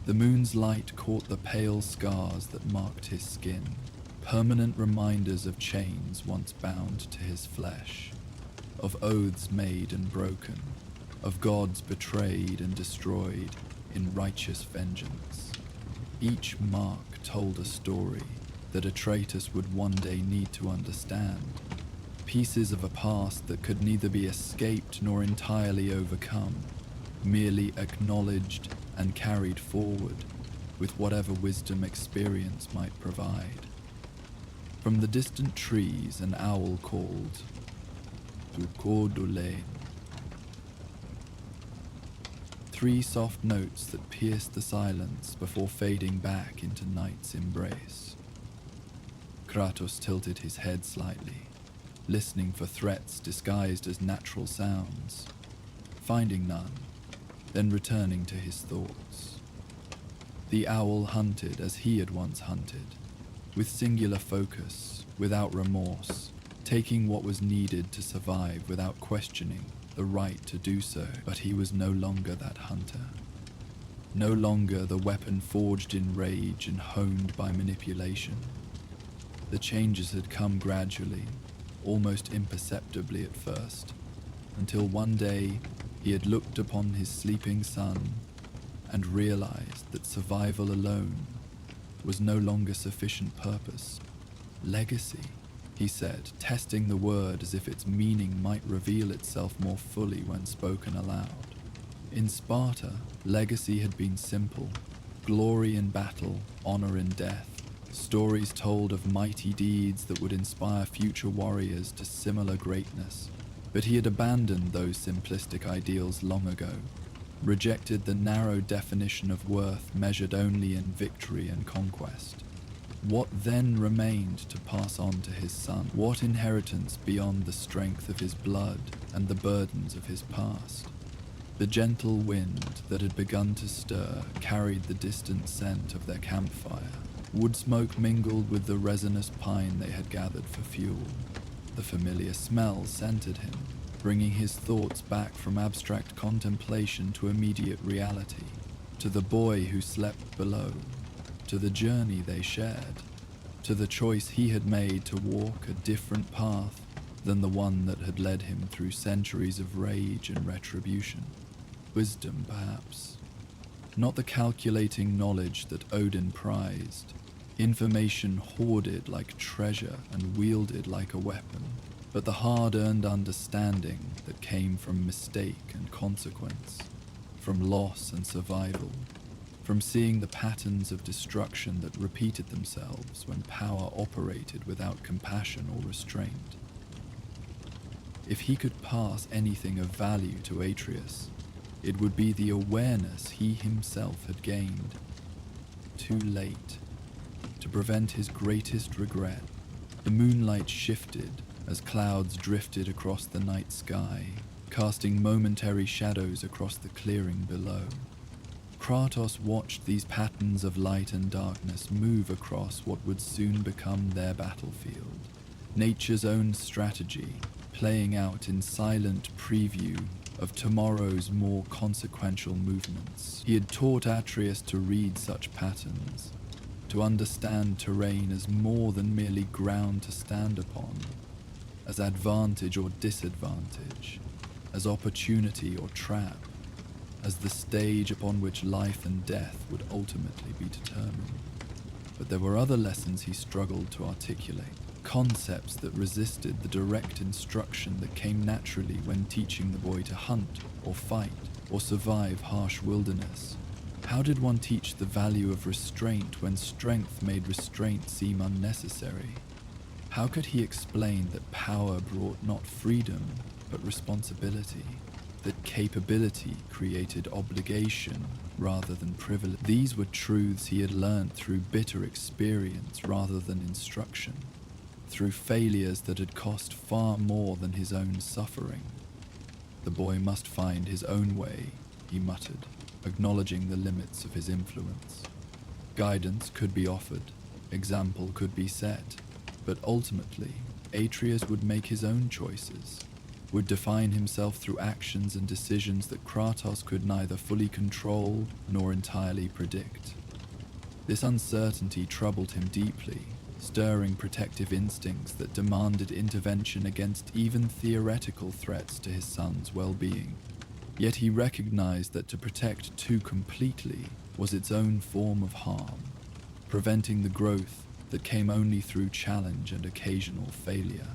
The moon's light caught the pale scars that marked his skin, permanent reminders of chains once bound to his flesh, of oaths made and broken, of gods betrayed and destroyed in righteous vengeance. Each mark told a story that Atreus would one day need to understand, pieces of a past that could neither be escaped nor entirely overcome, merely acknowledged and carried forward with whatever wisdom experience might provide. From the distant trees, an owl called, "Tukodule." 3 soft notes that pierced the silence before fading back into night's embrace. Kratos tilted his head slightly, listening for threats disguised as natural sounds, finding none, then returning to his thoughts. The owl hunted as he had once hunted, with singular focus, without remorse, taking what was needed to survive without questioning the right to do so. But he was no longer that hunter. No longer the weapon forged in rage and honed by manipulation. The changes had come gradually, almost imperceptibly at first, until one day he had looked upon his sleeping son and realized that survival alone was no longer sufficient purpose. "Legacy," he said, testing the word as if its meaning might reveal itself more fully when spoken aloud. In Sparta, legacy had been simple: glory in battle, honor in death, stories told of mighty deeds that would inspire future warriors to similar greatness. But he had abandoned those simplistic ideals long ago, rejected the narrow definition of worth measured only in victory and conquest. What then remained to pass on to his son? What inheritance beyond the strength of his blood and the burdens of his past? The gentle wind that had begun to stir carried the distant scent of their campfire. Wood smoke mingled with the resinous pine they had gathered for fuel. The familiar smell scented him, bringing his thoughts back from abstract contemplation to immediate reality, to the boy who slept below, to the journey they shared, to the choice he had made to walk a different path than the one that had led him through centuries of rage and retribution. Wisdom, perhaps. Not the calculating knowledge that Odin prized, information hoarded like treasure and wielded like a weapon, but the hard-earned understanding that came from mistake and consequence, from loss and survival, from seeing the patterns of destruction that repeated themselves when power operated without compassion or restraint. If he could pass anything of value to Atreus, it would be the awareness he himself had gained, too late, to prevent his greatest regret. The moonlight shifted as clouds drifted across the night sky, casting momentary shadows across the clearing below. Kratos watched these patterns of light and darkness move across what would soon become their battlefield, nature's own strategy, playing out in silent preview of tomorrow's more consequential movements. He had taught Atreus to read such patterns, to understand terrain as more than merely ground to stand upon, as advantage or disadvantage, as opportunity or trap, as the stage upon which life and death would ultimately be determined. But there were other lessons he struggled to articulate, concepts that resisted the direct instruction that came naturally when teaching the boy to hunt or fight or survive harsh wilderness. How did one teach the value of restraint when strength made restraint seem unnecessary? How could he explain that power brought not freedom, but responsibility? That capability created obligation rather than privilege? These were truths he had learned through bitter experience rather than instruction, through failures that had cost far more than his own suffering. The boy must find his own way, he muttered, acknowledging the limits of his influence. Guidance could be offered, example could be set, but ultimately, Atreus would make his own choices, would define himself through actions and decisions that Kratos could neither fully control nor entirely predict. This uncertainty troubled him deeply, stirring protective instincts that demanded intervention against even theoretical threats to his son's well-being. Yet he recognized that to protect too completely was its own form of harm, preventing the growth that came only through challenge and occasional failure.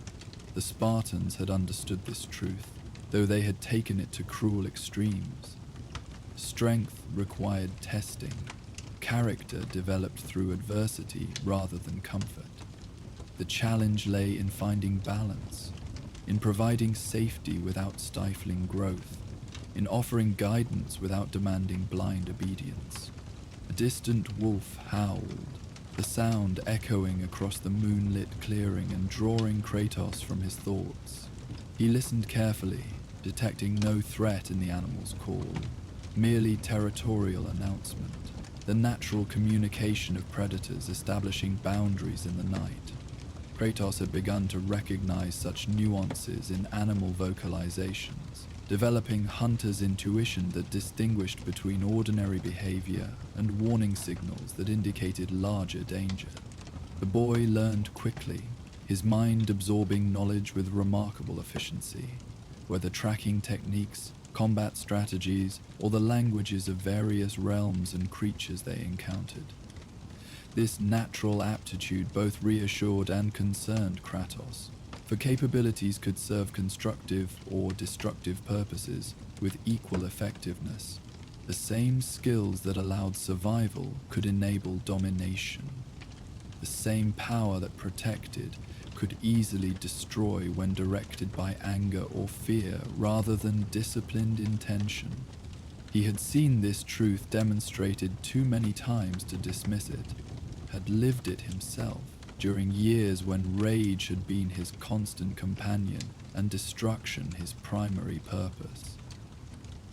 The Spartans had understood this truth, though they had taken it to cruel extremes. Strength required testing, character developed through adversity rather than comfort. The challenge lay in finding balance, in providing safety without stifling growth, in offering guidance without demanding blind obedience. A distant wolf howled, the sound echoing across the moonlit clearing and drawing Kratos from his thoughts. He listened carefully, detecting no threat in the animal's call, merely territorial announcement, the natural communication of predators establishing boundaries in the night. Kratos had begun to recognize such nuances in animal vocalizations, developing hunter's intuition that distinguished between ordinary behavior and warning signals that indicated larger danger. The boy learned quickly, his mind absorbing knowledge with remarkable efficiency, whether tracking techniques, combat strategies, or the languages of various realms and creatures they encountered. This natural aptitude both reassured and concerned Kratos, for capabilities could serve constructive or destructive purposes with equal effectiveness. The same skills that allowed survival could enable domination. The same power that protected could easily destroy when directed by anger or fear rather than disciplined intention. He had seen this truth demonstrated too many times to dismiss it, had lived it himself during years when rage had been his constant companion and destruction his primary purpose.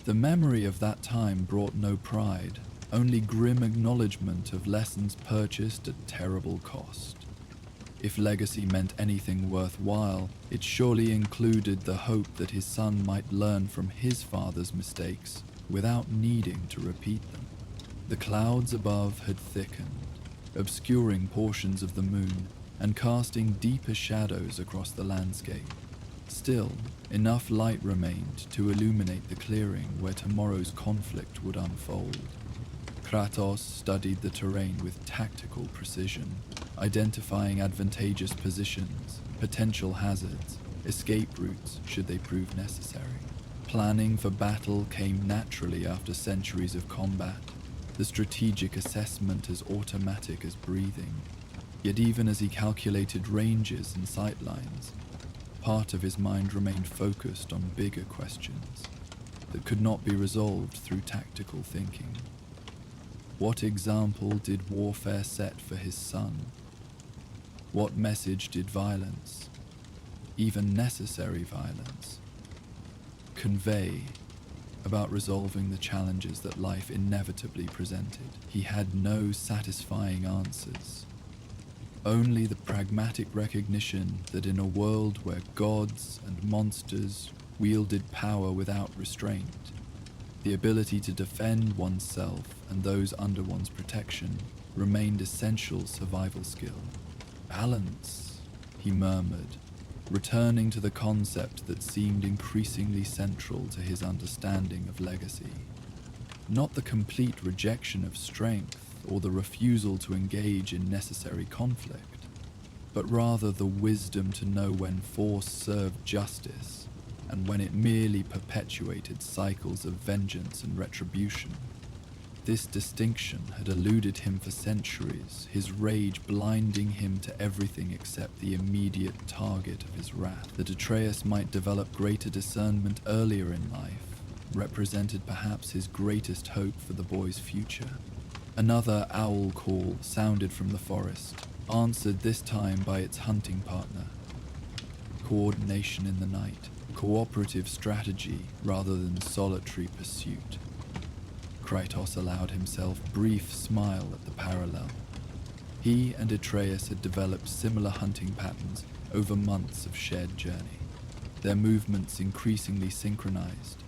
The memory of that time brought no pride, only grim acknowledgement of lessons purchased at terrible cost. If legacy meant anything worthwhile, it surely included the hope that his son might learn from his father's mistakes without needing to repeat them. The clouds above had thickened, obscuring portions of the moon and casting deeper shadows across the landscape. Still, enough light remained to illuminate the clearing where tomorrow's conflict would unfold. Kratos studied the terrain with tactical precision, identifying advantageous positions, potential hazards, escape routes should they prove necessary. Planning for battle came naturally after centuries of combat, the strategic assessment as automatic as breathing. Yet even as he calculated ranges and sightlines, part of his mind remained focused on bigger questions that could not be resolved through tactical thinking. What example did warfare set for his son? What message did violence, even necessary violence, convey about resolving the challenges that life inevitably presented? He had no satisfying answers, only the pragmatic recognition that in a world where gods and monsters wielded power without restraint. The ability to defend oneself and those under one's protection remained essential survival skill. Balance, he murmured, returning to the concept that seemed increasingly central to his understanding of legacy. Not the complete rejection of strength or the refusal to engage in necessary conflict, but rather the wisdom to know when force served justice and when it merely perpetuated cycles of vengeance and retribution. This distinction had eluded him for centuries, his rage blinding him to everything except the immediate target of his wrath. That Atreus might develop greater discernment earlier in life represented perhaps his greatest hope for the boy's future. Another owl call sounded from the forest, answered this time by its hunting partner. Coordination in the night, cooperative strategy rather than solitary pursuit. Kratos allowed himself a brief smile at the parallel. He and Atreus had developed similar hunting patterns over months of shared journey, their movements increasingly synchronized,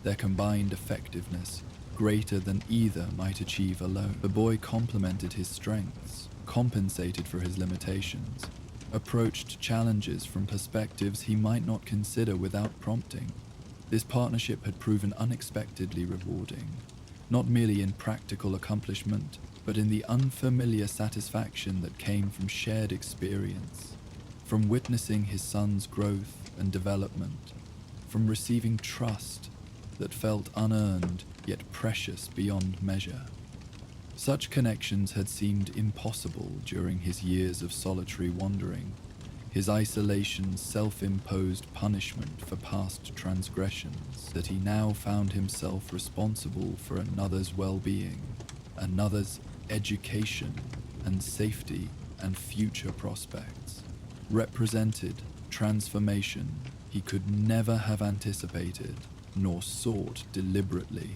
their combined effectiveness greater than either might achieve alone. The boy complemented his strengths, compensated for his limitations, approached challenges from perspectives he might not consider without prompting. This partnership had proven unexpectedly rewarding, not merely in practical accomplishment, but in the unfamiliar satisfaction that came from shared experience, from witnessing his son's growth and development, from receiving trust that felt unearned yet precious beyond measure. Such connections had seemed impossible during his years of solitary wandering, his isolation's self-imposed punishment for past transgressions, that he now found himself responsible for another's well-being, another's education and safety and future prospects, represented transformation he could never have anticipated nor sought deliberately.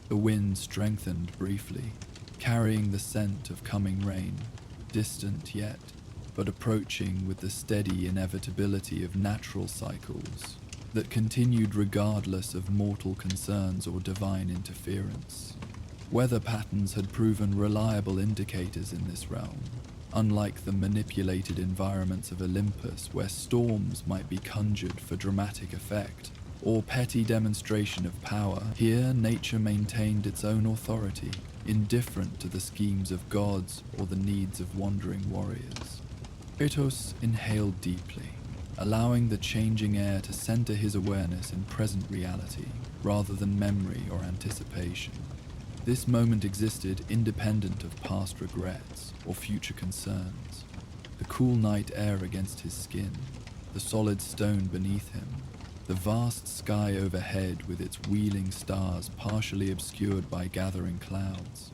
The wind strengthened briefly, carrying the scent of coming rain, distant yet, but approaching with the steady inevitability of natural cycles that continued regardless of mortal concerns or divine interference. Weather patterns had proven reliable indicators in this realm, unlike the manipulated environments of Olympus where storms might be conjured for dramatic effect or petty demonstration of power. Here, nature maintained its own authority, indifferent to the schemes of gods or the needs of wandering warriors. Kratos inhaled deeply, allowing the changing air to center his awareness in present reality rather than memory or anticipation. This moment existed independent of past regrets or future concerns. The cool night air against his skin, the solid stone beneath him, the vast sky overhead with its wheeling stars partially obscured by gathering clouds.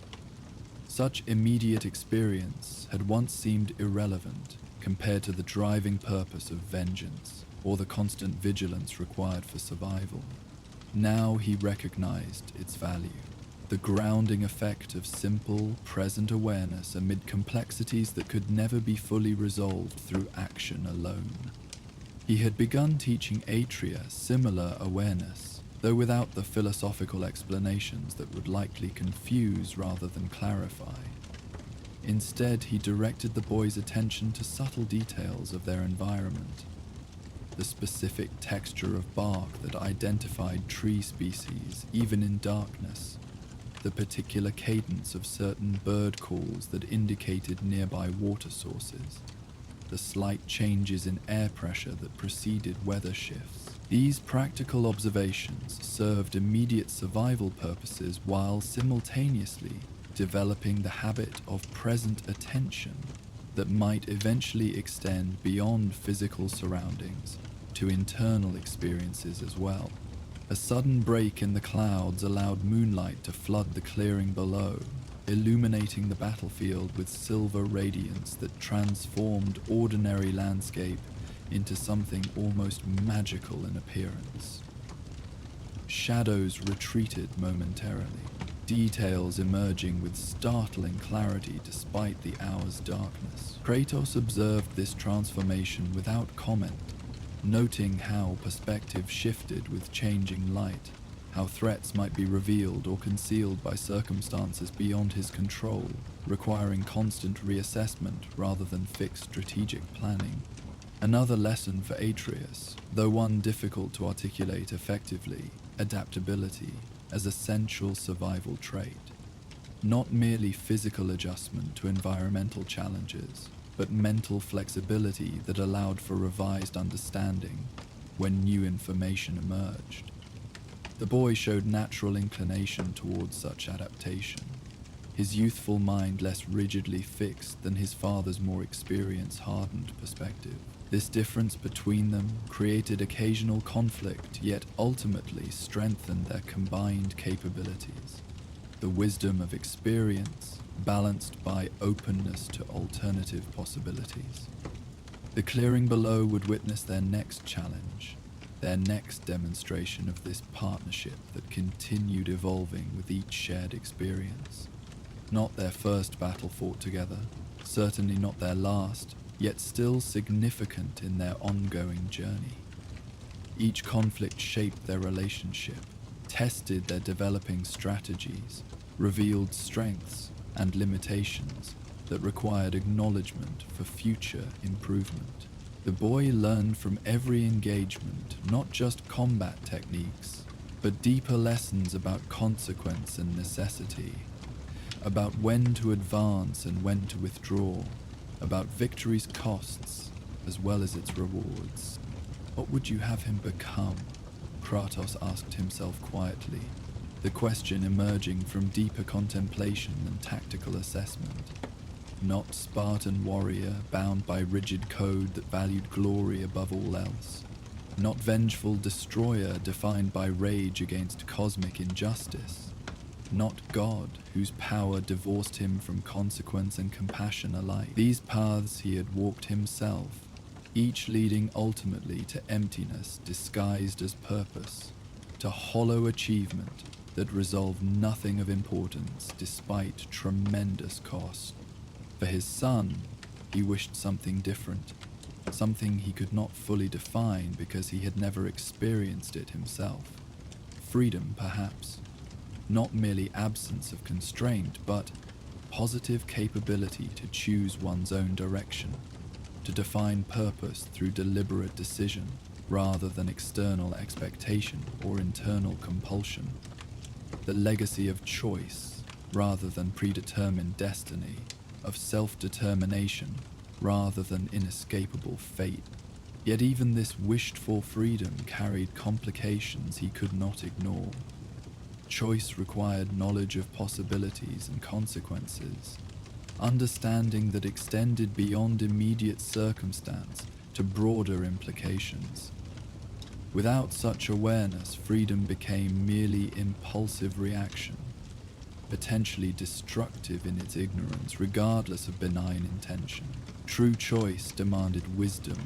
Such immediate experience had once seemed irrelevant compared to the driving purpose of vengeance or the constant vigilance required for survival. Now he recognized its value, the grounding effect of simple, present awareness amid complexities that could never be fully resolved through action alone. He had begun teaching Atreus similar awareness, though without the philosophical explanations that would likely confuse rather than clarify. Instead, he directed the boy's attention to subtle details of their environment. The specific texture of bark that identified tree species, even in darkness. The particular cadence of certain bird calls that indicated nearby water sources. The slight changes in air pressure that preceded weather shifts. These practical observations served immediate survival purposes while simultaneously developing the habit of present attention that might eventually extend beyond physical surroundings to internal experiences as well. A sudden break in the clouds allowed moonlight to flood the clearing below, illuminating the battlefield with silver radiance that transformed ordinary landscape into something almost magical in appearance. Shadows retreated momentarily, details emerging with startling clarity despite the hour's darkness. Kratos observed this transformation without comment, noting how perspective shifted with changing light, how threats might be revealed or concealed by circumstances beyond his control, requiring constant reassessment rather than fixed strategic planning. Another lesson for Atreus, though one difficult to articulate effectively, adaptability as essential survival trait. Not merely physical adjustment to environmental challenges, but mental flexibility that allowed for revised understanding when new information emerged. The boy showed natural inclination towards such adaptation, his youthful mind less rigidly fixed than his father's more experience-hardened perspective. This difference between them created occasional conflict, yet ultimately strengthened their combined capabilities. The wisdom of experience, balanced by openness to alternative possibilities. The clearing below would witness their next challenge, their next demonstration of this partnership that continued evolving with each shared experience. Not their first battle fought together, certainly not their last, yet still significant in their ongoing journey. Each conflict shaped their relationship, tested their developing strategies, revealed strengths and limitations that required acknowledgement for future improvement. The boy learned from every engagement not just combat techniques, but deeper lessons about consequence and necessity, about when to advance and when to withdraw, about victory's costs as well as its rewards. What would you have him become? Kratos asked himself quietly, the question emerging from deeper contemplation than tactical assessment. Not Spartan warrior bound by rigid code that valued glory above all else. Not vengeful destroyer defined by rage against cosmic injustice. Not God, whose power divorced him from consequence and compassion alike. These paths he had walked himself, each leading ultimately to emptiness disguised as purpose, to hollow achievement that resolved nothing of importance despite tremendous cost. For his son, he wished something different, something he could not fully define because he had never experienced it himself. Freedom, perhaps. Not merely absence of constraint, but positive capability to choose one's own direction, to define purpose through deliberate decision rather than external expectation or internal compulsion. The legacy of choice rather than predetermined destiny, of self-determination rather than inescapable fate. Yet even this wished-for freedom carried complications he could not ignore. Choice required knowledge of possibilities and consequences, understanding that extended beyond immediate circumstance to broader implications. Without such awareness, freedom became merely impulsive reaction, potentially destructive in its ignorance, regardless of benign intention. True choice demanded wisdom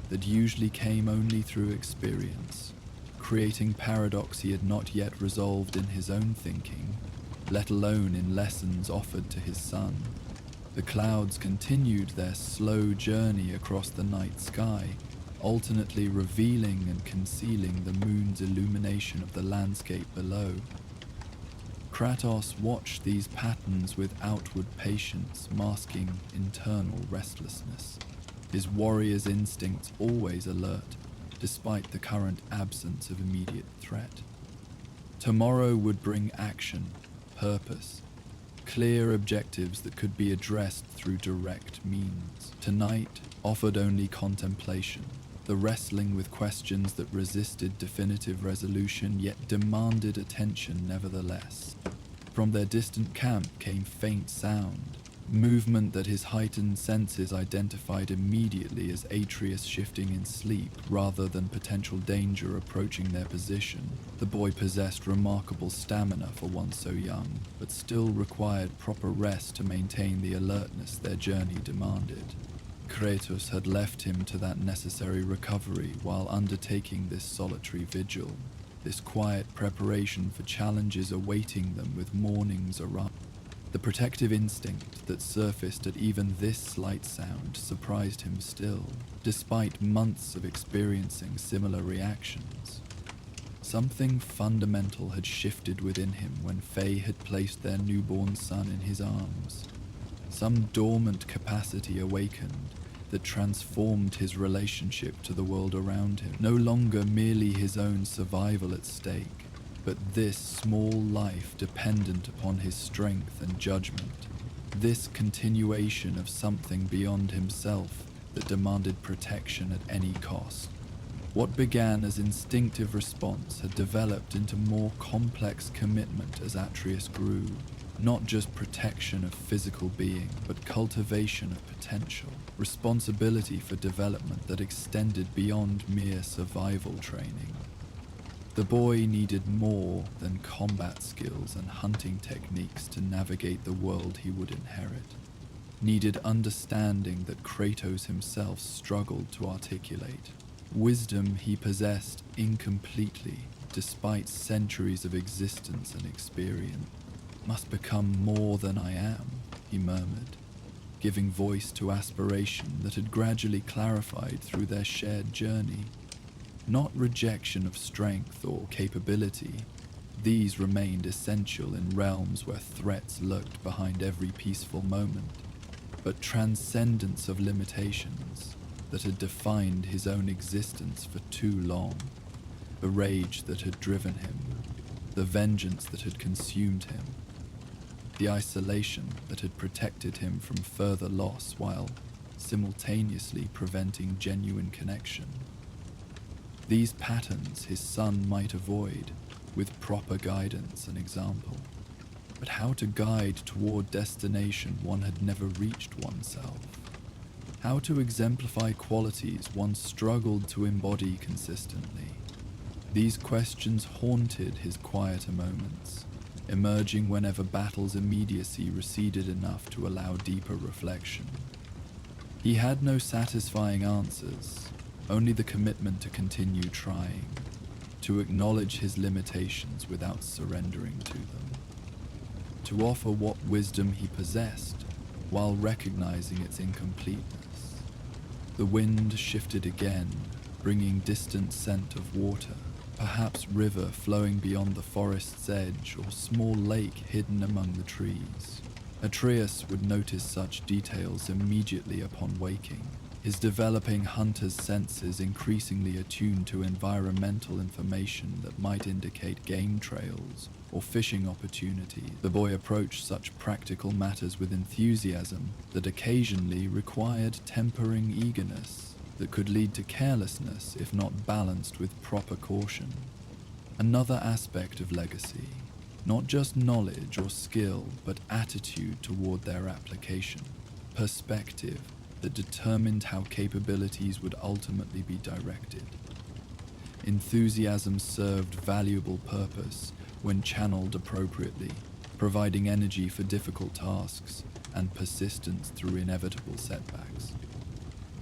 that usually came only through experience, creating paradox he had not yet resolved in his own thinking, let alone in lessons offered to his son. The clouds continued their slow journey across the night sky, alternately revealing and concealing the moon's illumination of the landscape below. Kratos watched these patterns with outward patience masking internal restlessness, his warrior's instincts always alert, despite the current absence of immediate threat. Tomorrow would bring action, purpose, clear objectives that could be addressed through direct means. Tonight offered only contemplation, the wrestling with questions that resisted definitive resolution yet demanded attention nevertheless. From their distant camp came faint sound, movement that his heightened senses identified immediately as Atreus shifting in sleep rather than potential danger approaching their position. The boy possessed remarkable stamina for one so young, but still required proper rest to maintain the alertness their journey demanded. Kratos had left him to that necessary recovery while undertaking this solitary vigil, this quiet preparation for challenges awaiting them with morning's arrival. The protective instinct that surfaced at even this slight sound surprised him still, despite months of experiencing similar reactions. Something fundamental had shifted within him when Faye had placed their newborn son in his arms. Some dormant capacity awakened that transformed his relationship to the world around him. No longer merely his own survival at stake, but this small life dependent upon his strength and judgment. This continuation of something beyond himself that demanded protection at any cost. What began as instinctive response had developed into more complex commitment as Atreus grew. Not just protection of physical being, but cultivation of potential, responsibility for development that extended beyond mere survival training. The boy needed more than combat skills and hunting techniques to navigate the world he would inherit. Needed understanding that Kratos himself struggled to articulate. Wisdom he possessed incompletely, despite centuries of existence and experience. Must become more than I am, he murmured, giving voice to aspiration that had gradually clarified through their shared journey. Not rejection of strength or capability, these remained essential in realms where threats lurked behind every peaceful moment, but transcendence of limitations that had defined his own existence for too long, the rage that had driven him, the vengeance that had consumed him, the isolation that had protected him from further loss while simultaneously preventing genuine connection. These patterns his son might avoid with proper guidance and example, but how to guide toward destination one had never reached oneself? How to exemplify qualities one struggled to embody consistently? These questions haunted his quieter moments, emerging whenever battle's immediacy receded enough to allow deeper reflection. He had no satisfying answers, only the commitment to continue trying, to acknowledge his limitations without surrendering to them, to offer what wisdom he possessed while recognizing its incompleteness. The wind shifted again, bringing distant scent of water, perhaps river flowing beyond the forest's edge or small lake hidden among the trees. Atreus would notice such details immediately upon waking, his developing hunter's senses increasingly attuned to environmental information that might indicate game trails or fishing opportunities. The boy approached such practical matters with enthusiasm that occasionally required tempering eagerness that could lead to carelessness if not balanced with proper caution. Another aspect of legacy, not just knowledge or skill, but attitude toward their application, perspective that determined how capabilities would ultimately be directed. Enthusiasm served valuable purpose when channeled appropriately, providing energy for difficult tasks and persistence through inevitable setbacks.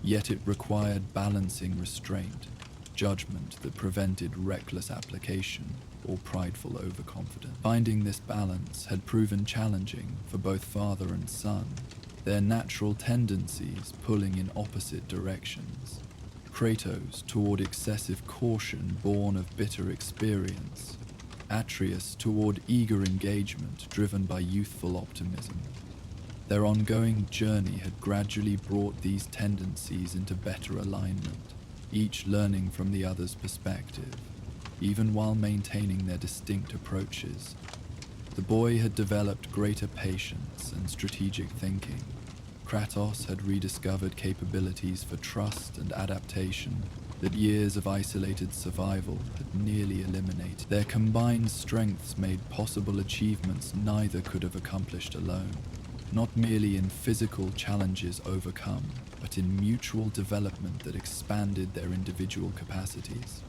Yet it required balancing restraint, judgment that prevented reckless application or prideful overconfidence. Finding this balance had proven challenging for both father and son, their natural tendencies pulling in opposite directions. Kratos toward excessive caution born of bitter experience, Atreus toward eager engagement driven by youthful optimism. Their ongoing journey had gradually brought these tendencies into better alignment, each learning from the other's perspective, even while maintaining their distinct approaches. The boy had developed greater patience and strategic thinking. Kratos had rediscovered capabilities for trust and adaptation that years of isolated survival had nearly eliminated. Their combined strengths made possible achievements neither could have accomplished alone, not merely in physical challenges overcome, but in mutual development that expanded their individual capacities.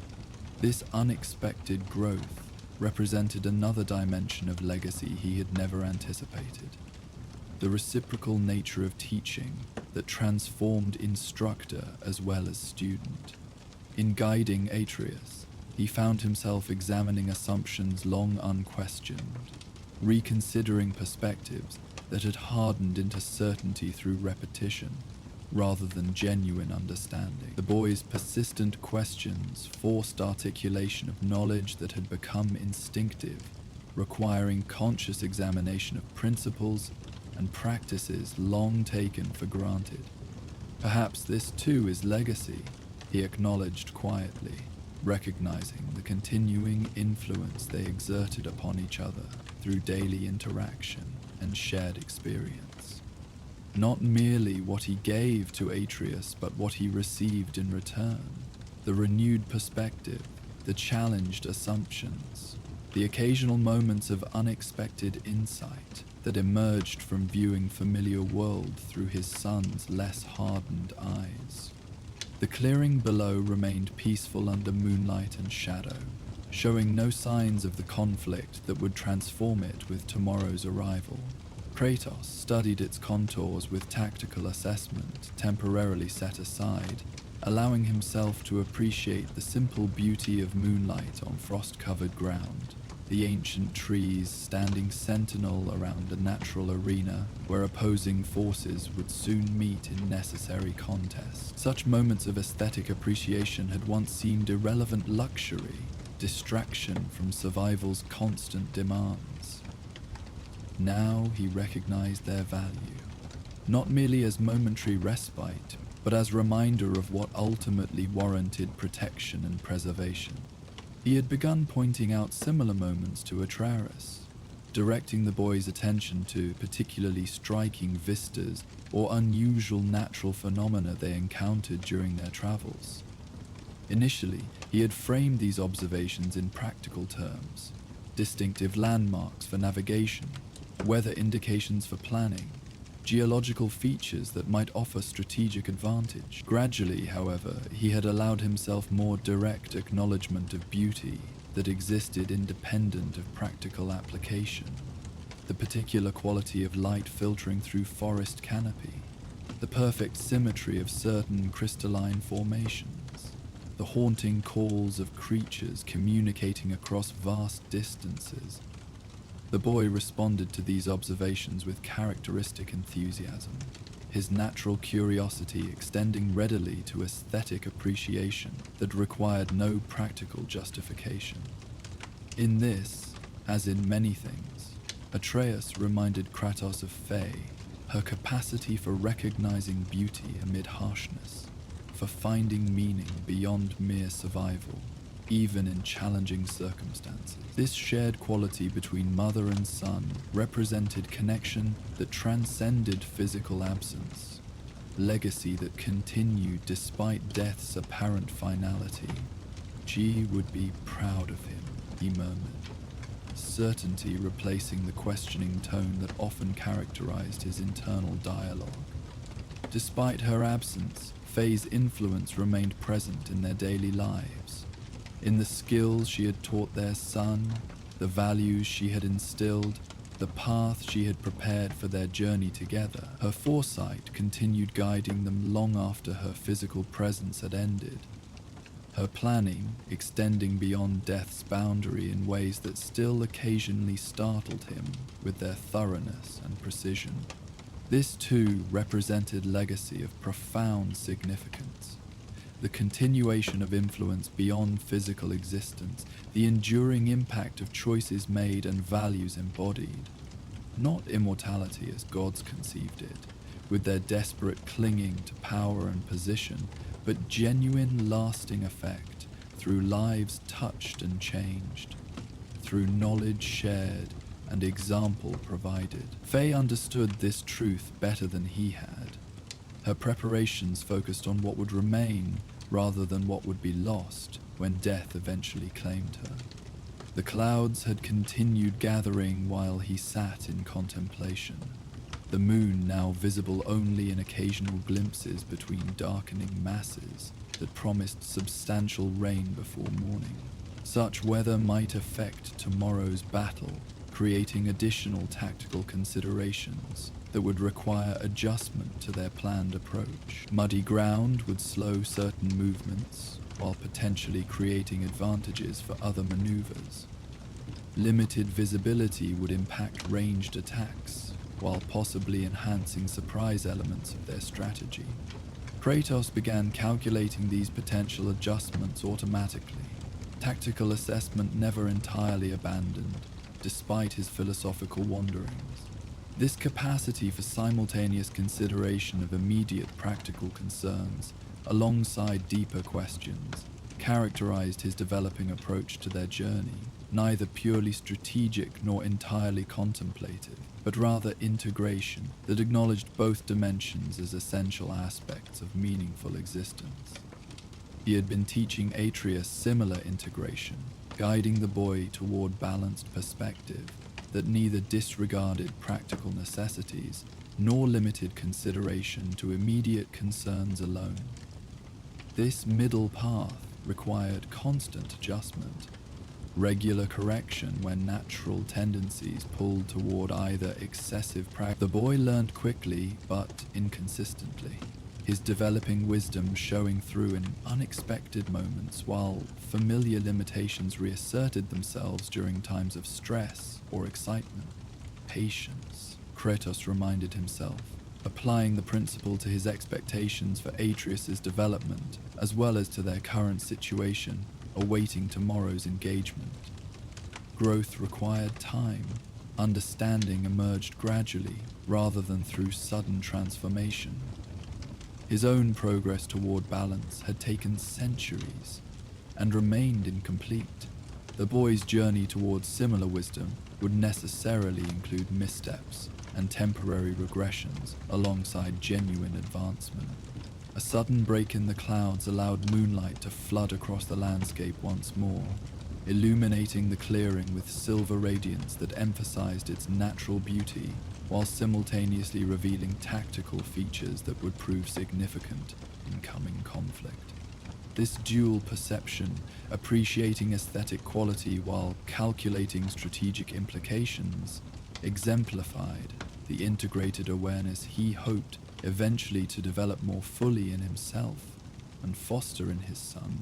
This unexpected growth represented another dimension of legacy he had never anticipated. The reciprocal nature of teaching that transformed instructor as well as student. In guiding Atreus, he found himself examining assumptions long unquestioned, reconsidering perspectives that had hardened into certainty through repetition, rather than genuine understanding. The boy's persistent questions forced articulation of knowledge that had become instinctive, requiring conscious examination of principles and practices long taken for granted. Perhaps this too is legacy, he acknowledged quietly, recognizing the continuing influence they exerted upon each other through daily interaction and shared experience. Not merely what he gave to Atreus, but what he received in return. The renewed perspective, the challenged assumptions, the occasional moments of unexpected insight that emerged from viewing familiar world through his son's less hardened eyes. The clearing below remained peaceful under moonlight and shadow, showing no signs of the conflict that would transform it with tomorrow's arrival. Kratos studied its contours with tactical assessment temporarily set aside, allowing himself to appreciate the simple beauty of moonlight on frost-covered ground, the ancient trees standing sentinel around a natural arena where opposing forces would soon meet in necessary contest. Such moments of aesthetic appreciation had once seemed irrelevant luxury, distraction from survival's constant demands. Now he recognized their value, not merely as momentary respite, but as reminder of what ultimately warranted protection and preservation. He had begun pointing out similar moments to Atreus, directing the boy's attention to particularly striking vistas or unusual natural phenomena they encountered during their travels. Initially, he had framed these observations in practical terms: distinctive landmarks for navigation, weather indications for planning, geological features that might offer strategic advantage. Gradually, however, he had allowed himself more direct acknowledgement of beauty that existed independent of practical application. The particular quality of light filtering through forest canopy, the perfect symmetry of certain crystalline formations, the haunting calls of creatures communicating across vast distances. The boy responded to these observations with characteristic enthusiasm, his natural curiosity extending readily to aesthetic appreciation that required no practical justification. In this, as in many things, Atreus reminded Kratos of Faye, her capacity for recognizing beauty amid harshness, for finding meaning beyond mere survival, even in challenging circumstances. This shared quality between mother and son represented connection that transcended physical absence, legacy that continued despite death's apparent finality. She would be proud of him, he murmured, certainty replacing the questioning tone that often characterized his internal dialogue. Despite her absence, Faye's influence remained present in their daily lives, in the skills she had taught their son, the values she had instilled, the path she had prepared for their journey together. Her foresight continued guiding them long after her physical presence had ended, her planning extending beyond death's boundary in ways that still occasionally startled him with their thoroughness and precision. This too represented legacy of profound significance. The continuation of influence beyond physical existence, the enduring impact of choices made and values embodied. Not immortality as gods conceived it, with their desperate clinging to power and position, but genuine lasting effect through lives touched and changed, through knowledge shared and example provided. Faye understood this truth better than he had. Her preparations focused on what would remain rather than what would be lost when death eventually claimed her. The clouds had continued gathering while he sat in contemplation, the moon now visible only in occasional glimpses between darkening masses that promised substantial rain before morning. Such weather might affect tomorrow's battle, creating additional tactical considerations that would require adjustment to their planned approach. Muddy ground would slow certain movements, while potentially creating advantages for other maneuvers. Limited visibility would impact ranged attacks, while possibly enhancing surprise elements of their strategy. Kratos began calculating these potential adjustments automatically, tactical assessment never entirely abandoned, despite his philosophical wanderings. This capacity for simultaneous consideration of immediate practical concerns, alongside deeper questions, characterized his developing approach to their journey, neither purely strategic nor entirely contemplative, but rather integration that acknowledged both dimensions as essential aspects of meaningful existence. He had been teaching Atreus similar integration, guiding the boy toward balanced perspective that neither disregarded practical necessities nor limited consideration to immediate concerns alone. This middle path required constant adjustment, regular correction when natural tendencies pulled toward either excessive practice. The boy learned quickly but inconsistently, his developing wisdom showing through in unexpected moments while familiar limitations reasserted themselves during times of stress or excitement. Patience, Kratos reminded himself, applying the principle to his expectations for Atreus' development as well as to their current situation, awaiting tomorrow's engagement. Growth required time. Understanding emerged gradually rather than through sudden transformation. His own progress toward balance had taken centuries and remained incomplete. The boy's journey towards similar wisdom would necessarily include missteps and temporary regressions alongside genuine advancement. A sudden break in the clouds allowed moonlight to flood across the landscape once more, illuminating the clearing with silver radiance that emphasized its natural beauty while simultaneously revealing tactical features that would prove significant in coming conflict. This dual perception, appreciating aesthetic quality while calculating strategic implications, exemplified the integrated awareness he hoped eventually to develop more fully in himself and foster in his son.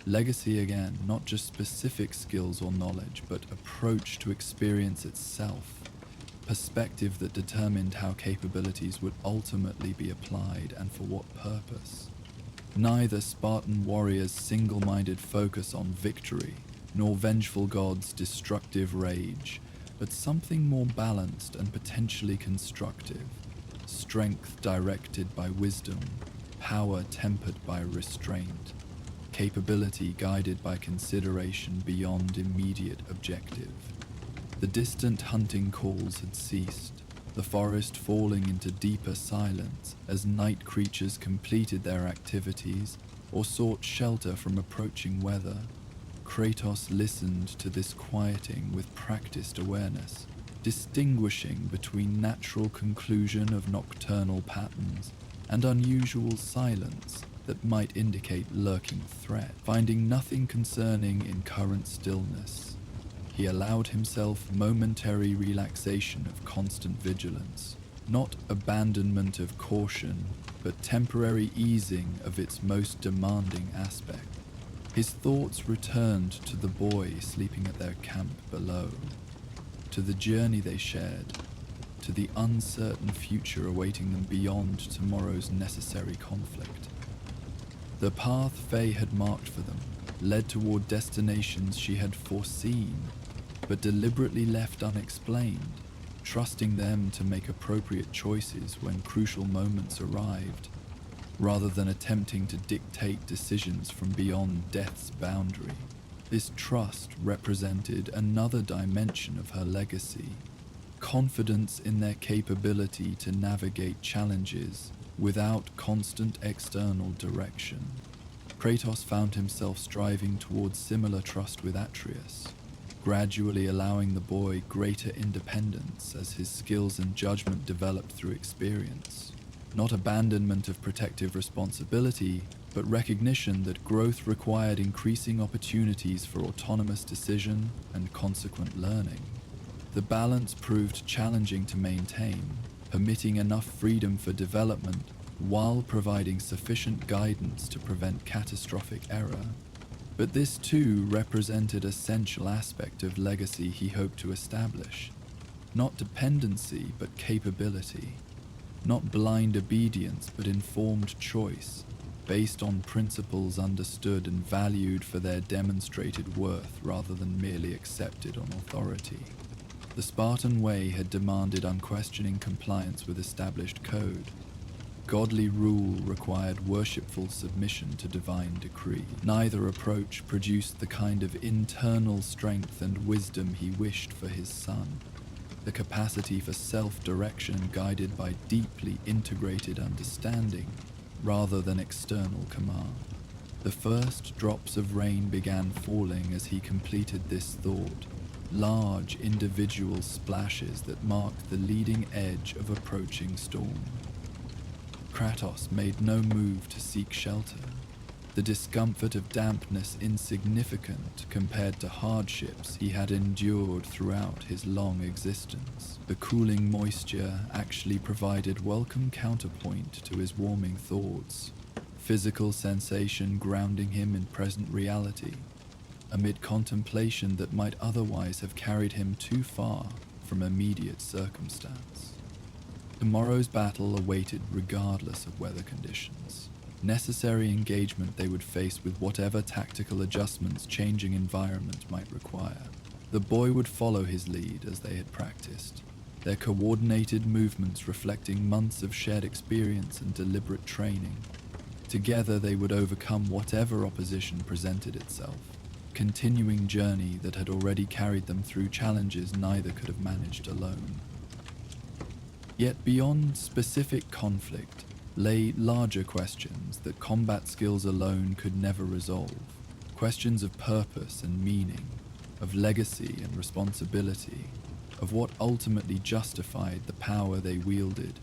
Legacy again, not just specific skills or knowledge, but approach to experience itself, perspective that determined how capabilities would ultimately be applied and for what purpose. Neither Spartan warrior's single-minded focus on victory, nor vengeful god's destructive rage, but something more balanced and potentially constructive. Strength directed by wisdom, power tempered by restraint, capability guided by consideration beyond immediate objective. The distant hunting calls had ceased, the forest falling into deeper silence as night creatures completed their activities or sought shelter from approaching weather. Kratos listened to this quieting with practiced awareness, distinguishing between natural conclusion of nocturnal patterns and unusual silence that might indicate lurking threat. Finding nothing concerning in current stillness, he allowed himself momentary relaxation of constant vigilance, not abandonment of caution, but temporary easing of its most demanding aspect. His thoughts returned to the boy sleeping at their camp below, to the journey they shared, to the uncertain future awaiting them beyond tomorrow's necessary conflict. The path Faye had marked for them led toward destinations she had foreseen, but deliberately left unexplained, trusting them to make appropriate choices when crucial moments arrived, rather than attempting to dictate decisions from beyond death's boundary. This trust represented another dimension of her legacy, confidence in their capability to navigate challenges without constant external direction. Kratos found himself striving towards similar trust with Atreus, gradually allowing the boy greater independence as his skills and judgment developed through experience. Not abandonment of protective responsibility, but recognition that growth required increasing opportunities for autonomous decision and consequent learning. The balance proved challenging to maintain, permitting enough freedom for development while providing sufficient guidance to prevent catastrophic error. But this too represented an essential aspect of legacy he hoped to establish. Not dependency, but capability. Not blind obedience, but informed choice, based on principles understood and valued for their demonstrated worth rather than merely accepted on authority. The Spartan way had demanded unquestioning compliance with established code. Godly rule required worshipful submission to divine decree. Neither approach produced the kind of internal strength and wisdom he wished for his son, the capacity for self-direction guided by deeply integrated understanding rather than external command. The first drops of rain began falling as he completed this thought, large individual splashes that marked the leading edge of approaching storm. Kratos made no move to seek shelter, the discomfort of dampness insignificant compared to hardships he had endured throughout his long existence. The cooling moisture actually provided welcome counterpoint to his warming thoughts, physical sensation grounding him in present reality, amid contemplation that might otherwise have carried him too far from immediate circumstance. Tomorrow's battle awaited regardless of weather conditions. Necessary engagement they would face with whatever tactical adjustments changing environment might require. The boy would follow his lead as they had practiced, their coordinated movements reflecting months of shared experience and deliberate training. Together they would overcome whatever opposition presented itself, continuing journey that had already carried them through challenges neither could have managed alone. Yet beyond specific conflict lay larger questions that combat skills alone could never resolve. Questions of purpose and meaning, of legacy and responsibility, of what ultimately justified the power they wielded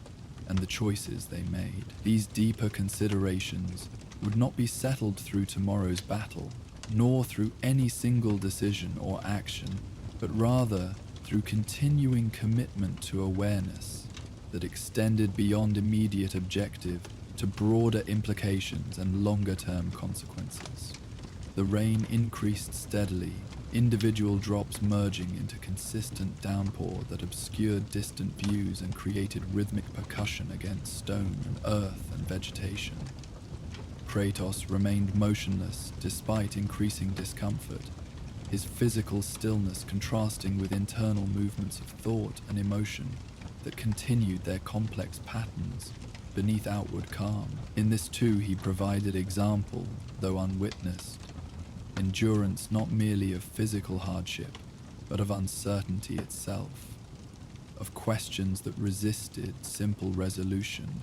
and the choices they made. These deeper considerations would not be settled through tomorrow's battle, nor through any single decision or action, but rather through continuing commitment to awareness that extended beyond immediate objective to broader implications and longer-term consequences. The rain increased steadily, individual drops merging into consistent downpour that obscured distant views and created rhythmic percussion against stone and earth and vegetation. Kratos remained motionless despite increasing discomfort, his physical stillness contrasting with internal movements of thought and emotion that continued their complex patterns beneath outward calm. In this too he provided example, though unwitnessed, endurance not merely of physical hardship, but of uncertainty itself, of questions that resisted simple resolution,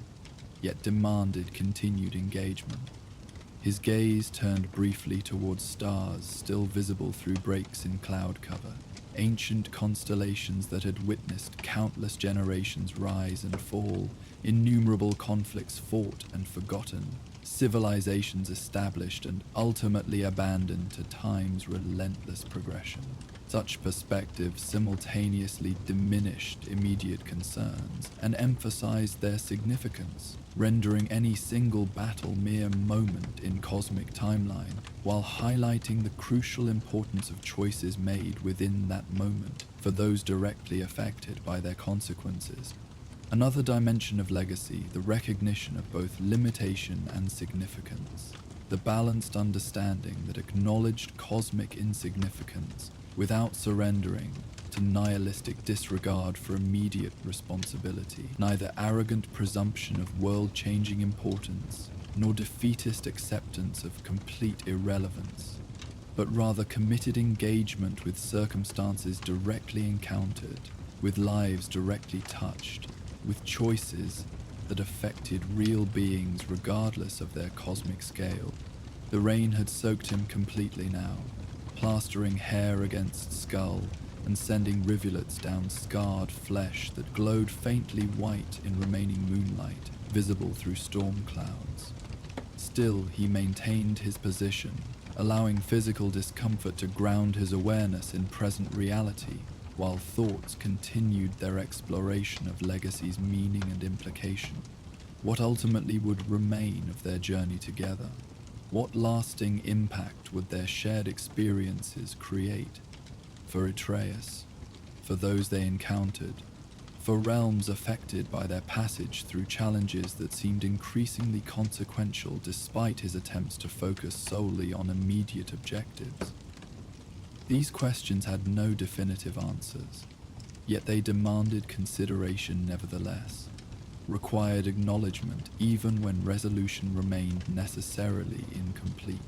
yet demanded continued engagement. His gaze turned briefly towards stars still visible through breaks in cloud cover, ancient constellations that had witnessed countless generations rise and fall, innumerable conflicts fought and forgotten, civilizations established and ultimately abandoned to time's relentless progression. Such perspectives simultaneously diminished immediate concerns and emphasized their significance, rendering any single battle mere moment in cosmic timeline, while highlighting the crucial importance of choices made within that moment for those directly affected by their consequences. Another dimension of legacy, the recognition of both limitation and significance, the balanced understanding that acknowledged cosmic insignificance without surrendering to nihilistic disregard for immediate responsibility, neither arrogant presumption of world-changing importance, nor defeatist acceptance of complete irrelevance, but rather committed engagement with circumstances directly encountered, with lives directly touched, with choices that affected real beings regardless of their cosmic scale. The rain had soaked him completely now, plastering hair against skull and sending rivulets down scarred flesh that glowed faintly white in remaining moonlight, visible through storm clouds. Still, he maintained his position, allowing physical discomfort to ground his awareness in present reality, while thoughts continued their exploration of legacy's meaning and implication. What ultimately would remain of their journey together? What lasting impact would their shared experiences create? For Atreus, for those they encountered, for realms affected by their passage through challenges that seemed increasingly consequential despite his attempts to focus solely on immediate objectives. These questions had no definitive answers, yet they demanded consideration nevertheless, required acknowledgement even when resolution remained necessarily incomplete.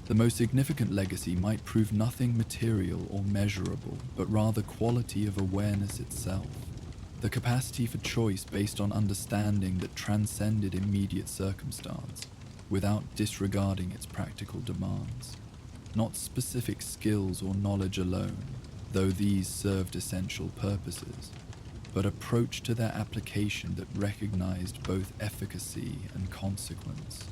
The most significant legacy might prove nothing material or measurable, but rather quality of awareness itself. The capacity for choice based on understanding that transcended immediate circumstance, without disregarding its practical demands. Not specific skills or knowledge alone, though these served essential purposes, but approach to their application that recognized both efficacy and consequence,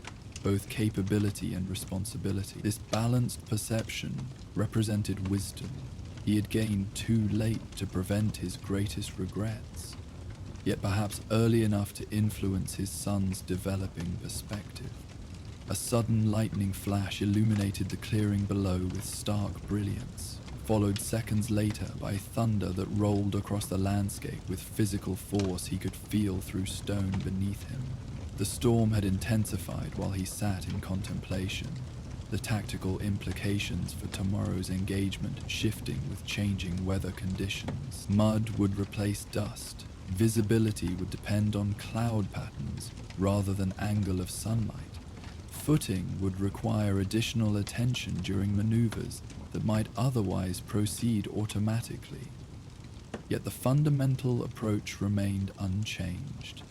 both capability and responsibility. This balanced perception represented wisdom he had gained too late to prevent his greatest regrets, yet perhaps early enough to influence his son's developing perspective. A sudden lightning flash illuminated the clearing below with stark brilliance, followed seconds later by thunder that rolled across the landscape with physical force he could feel through stone beneath him. The storm had intensified while he sat in contemplation, the tactical implications for tomorrow's engagement shifting with changing weather conditions. Mud would replace dust. Visibility would depend on cloud patterns rather than angle of sunlight. Footing would require additional attention during maneuvers that might otherwise proceed automatically. Yet the fundamental approach remained unchanged.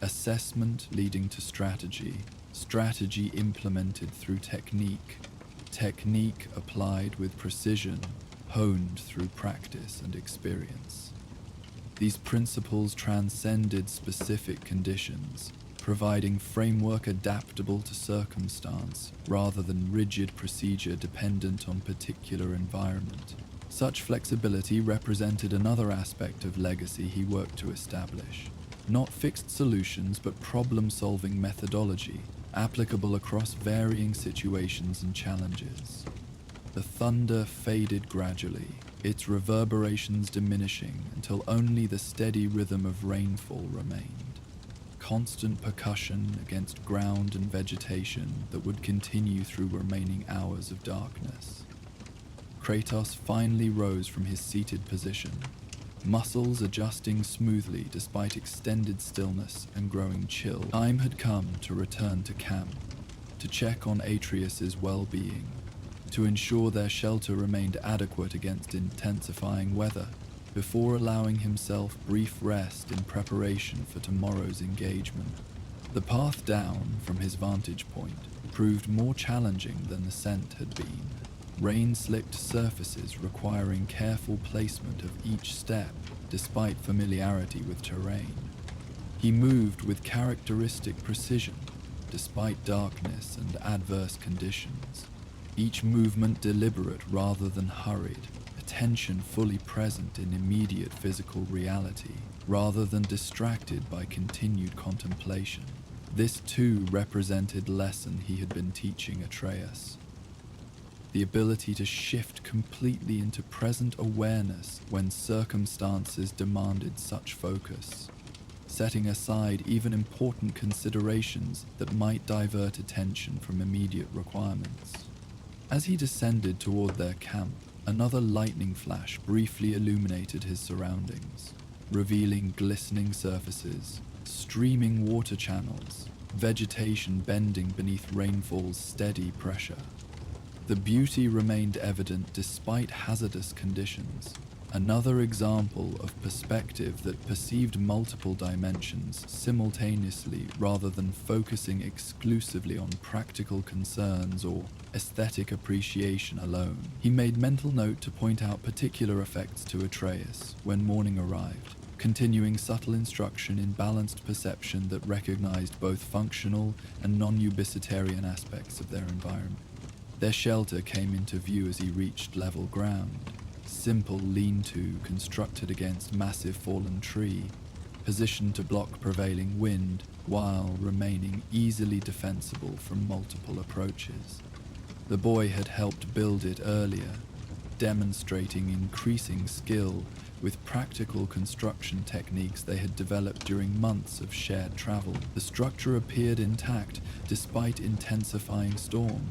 Assessment leading to strategy, strategy implemented through technique, technique applied with precision, honed through practice and experience. These principles transcended specific conditions, providing framework adaptable to circumstance rather than rigid procedure dependent on particular environment. Such flexibility represented another aspect of legacy he worked to establish. Not fixed solutions, but problem-solving methodology, applicable across varying situations and challenges. The thunder faded gradually, its reverberations diminishing until only the steady rhythm of rainfall remained. Constant percussion against ground and vegetation that would continue through remaining hours of darkness. Kratos finally rose from his seated position, muscles adjusting smoothly despite extended stillness and growing chill. Time had come to return to camp, to check on Atreus's well-being, to ensure their shelter remained adequate against intensifying weather, before allowing himself brief rest in preparation for tomorrow's engagement. The path down from his vantage point proved more challenging than the ascent had been. Rain-slicked surfaces requiring careful placement of each step despite familiarity with terrain. He moved with characteristic precision despite darkness and adverse conditions, each movement deliberate rather than hurried, attention fully present in immediate physical reality rather than distracted by continued contemplation. This too represented lesson he had been teaching Atreus. The ability to shift completely into present awareness when circumstances demanded such focus, setting aside even important considerations that might divert attention from immediate requirements. As he descended toward their camp, another lightning flash briefly illuminated his surroundings, revealing glistening surfaces, streaming water channels, vegetation bending beneath rainfall's steady pressure. The beauty remained evident despite hazardous conditions, another example of perspective that perceived multiple dimensions simultaneously rather than focusing exclusively on practical concerns or aesthetic appreciation alone. He made mental note to point out particular effects to Atreus when morning arrived, continuing subtle instruction in balanced perception that recognized both functional and non-ubiquitarian aspects of their environment. Their shelter came into view as he reached level ground, simple lean-to constructed against massive fallen tree, positioned to block prevailing wind while remaining easily defensible from multiple approaches. The boy had helped build it earlier, demonstrating increasing skill with practical construction techniques they had developed during months of shared travel. The structure appeared intact despite intensifying storm,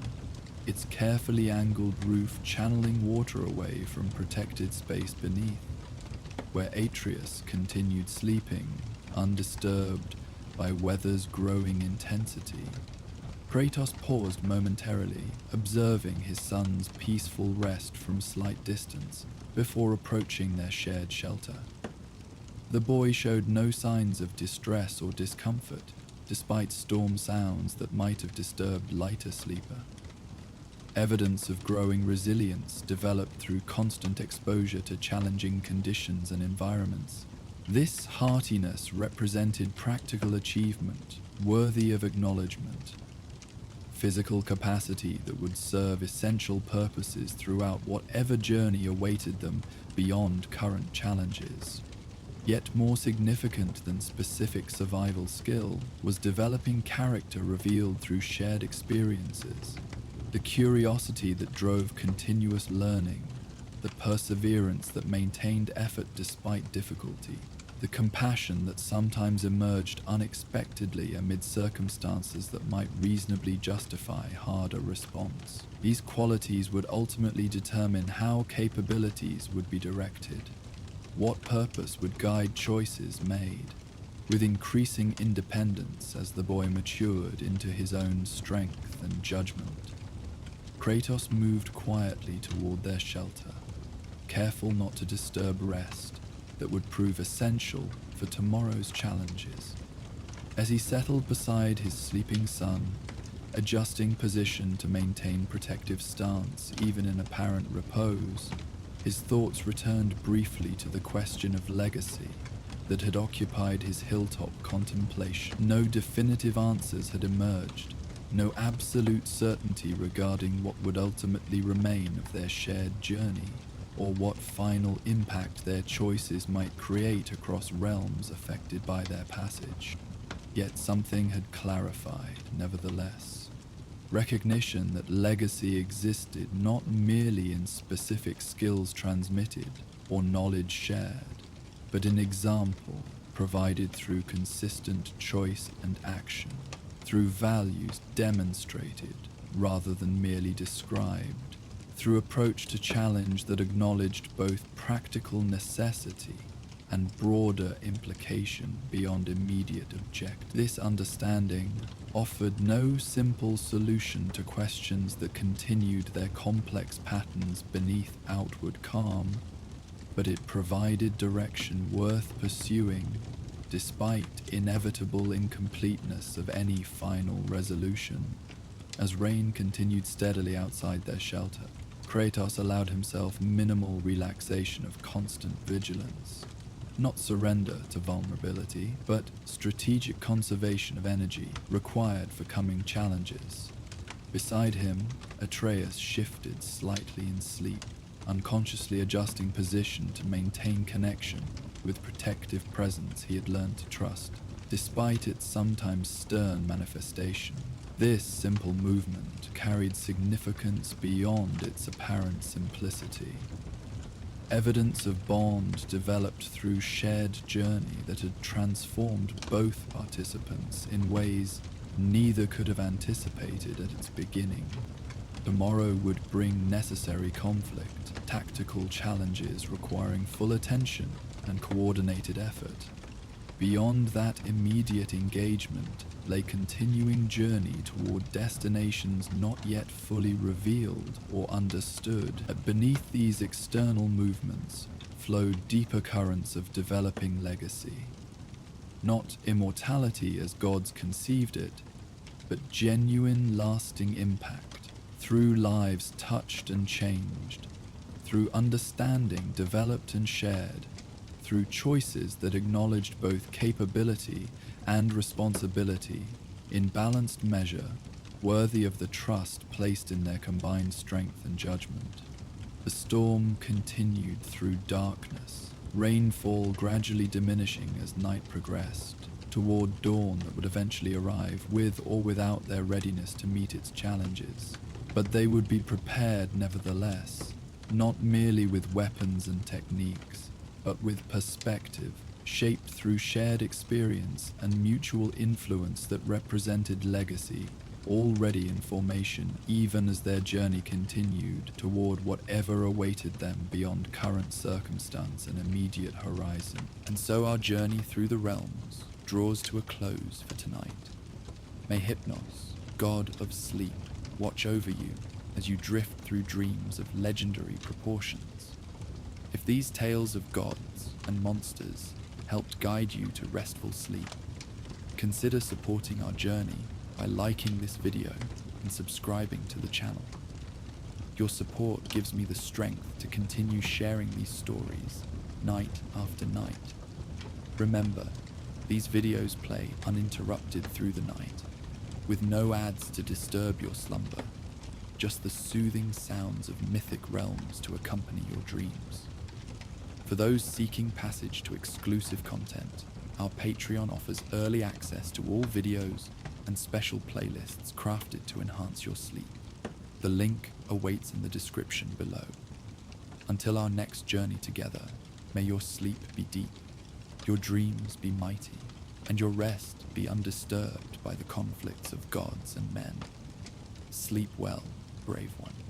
its carefully angled roof channeling water away from protected space beneath, where Atreus continued sleeping, undisturbed by weather's growing intensity. Kratos paused momentarily, observing his son's peaceful rest from slight distance before approaching their shared shelter. The boy showed no signs of distress or discomfort, despite storm sounds that might have disturbed lighter sleeper. Evidence of growing resilience developed through constant exposure to challenging conditions and environments. This heartiness represented practical achievement worthy of acknowledgement. Physical capacity that would serve essential purposes throughout whatever journey awaited them beyond current challenges. Yet more significant than specific survival skill was developing character revealed through shared experiences. The curiosity that drove continuous learning, the perseverance that maintained effort despite difficulty, the compassion that sometimes emerged unexpectedly amid circumstances that might reasonably justify harder response. These qualities would ultimately determine how capabilities would be directed, what purpose would guide choices made, with increasing independence as the boy matured into his own strength and judgment. Kratos moved quietly toward their shelter, careful not to disturb rest that would prove essential for tomorrow's challenges. As he settled beside his sleeping son, adjusting position to maintain protective stance even in apparent repose, his thoughts returned briefly to the question of legacy that had occupied his hilltop contemplation. No definitive answers had emerged, no absolute certainty regarding what would ultimately remain of their shared journey, or what final impact their choices might create across realms affected by their passage. Yet something had clarified, nevertheless. Recognition that legacy existed not merely in specific skills transmitted or knowledge shared, but in example provided through consistent choice and action, through values demonstrated rather than merely described, through approach to challenge that acknowledged both practical necessity and broader implication beyond immediate objective. This understanding offered no simple solution to questions that continued their complex patterns beneath outward calm, but it provided direction worth pursuing despite inevitable incompleteness of any final resolution. As rain continued steadily outside their shelter, Kratos allowed himself minimal relaxation of constant vigilance. Not surrender to vulnerability, but strategic conservation of energy required for coming challenges. Beside him, Atreus shifted slightly in sleep, unconsciously adjusting position to maintain connection with protective presence he had learned to trust, despite its sometimes stern manifestation. This simple movement carried significance beyond its apparent simplicity. Evidence of bond developed through shared journey that had transformed both participants in ways neither could have anticipated at its beginning. Tomorrow would bring necessary conflict, tactical challenges requiring full attention and coordinated effort. Beyond that immediate engagement lay continuing journey toward destinations not yet fully revealed or understood. Beneath these external movements flowed deeper currents of developing legacy. Not immortality as gods conceived it, but genuine lasting impact through lives touched and changed, through understanding developed and shared, through choices that acknowledged both capability and responsibility in balanced measure, worthy of the trust placed in their combined strength and judgment. The storm continued through darkness, rainfall gradually diminishing as night progressed, toward dawn that would eventually arrive with or without their readiness to meet its challenges. But they would be prepared nevertheless, not merely with weapons and techniques, but with perspective, shaped through shared experience and mutual influence that represented legacy, already in formation even as their journey continued toward whatever awaited them beyond current circumstance and immediate horizon. And so our journey through the realms draws to a close for tonight. May Hypnos, god of sleep, watch over you as you drift through dreams of legendary proportions. If these tales of gods and monsters helped guide you to restful sleep, consider supporting our journey by liking this video and subscribing to the channel. Your support gives me the strength to continue sharing these stories night after night. Remember, these videos play uninterrupted through the night, with no ads to disturb your slumber, just the soothing sounds of mythic realms to accompany your dreams. For those seeking passage to exclusive content, our Patreon offers early access to all videos and special playlists crafted to enhance your sleep. The link awaits in the description below. Until our next journey together, may your sleep be deep, your dreams be mighty, and your rest be undisturbed by the conflicts of gods and men. Sleep well, brave one.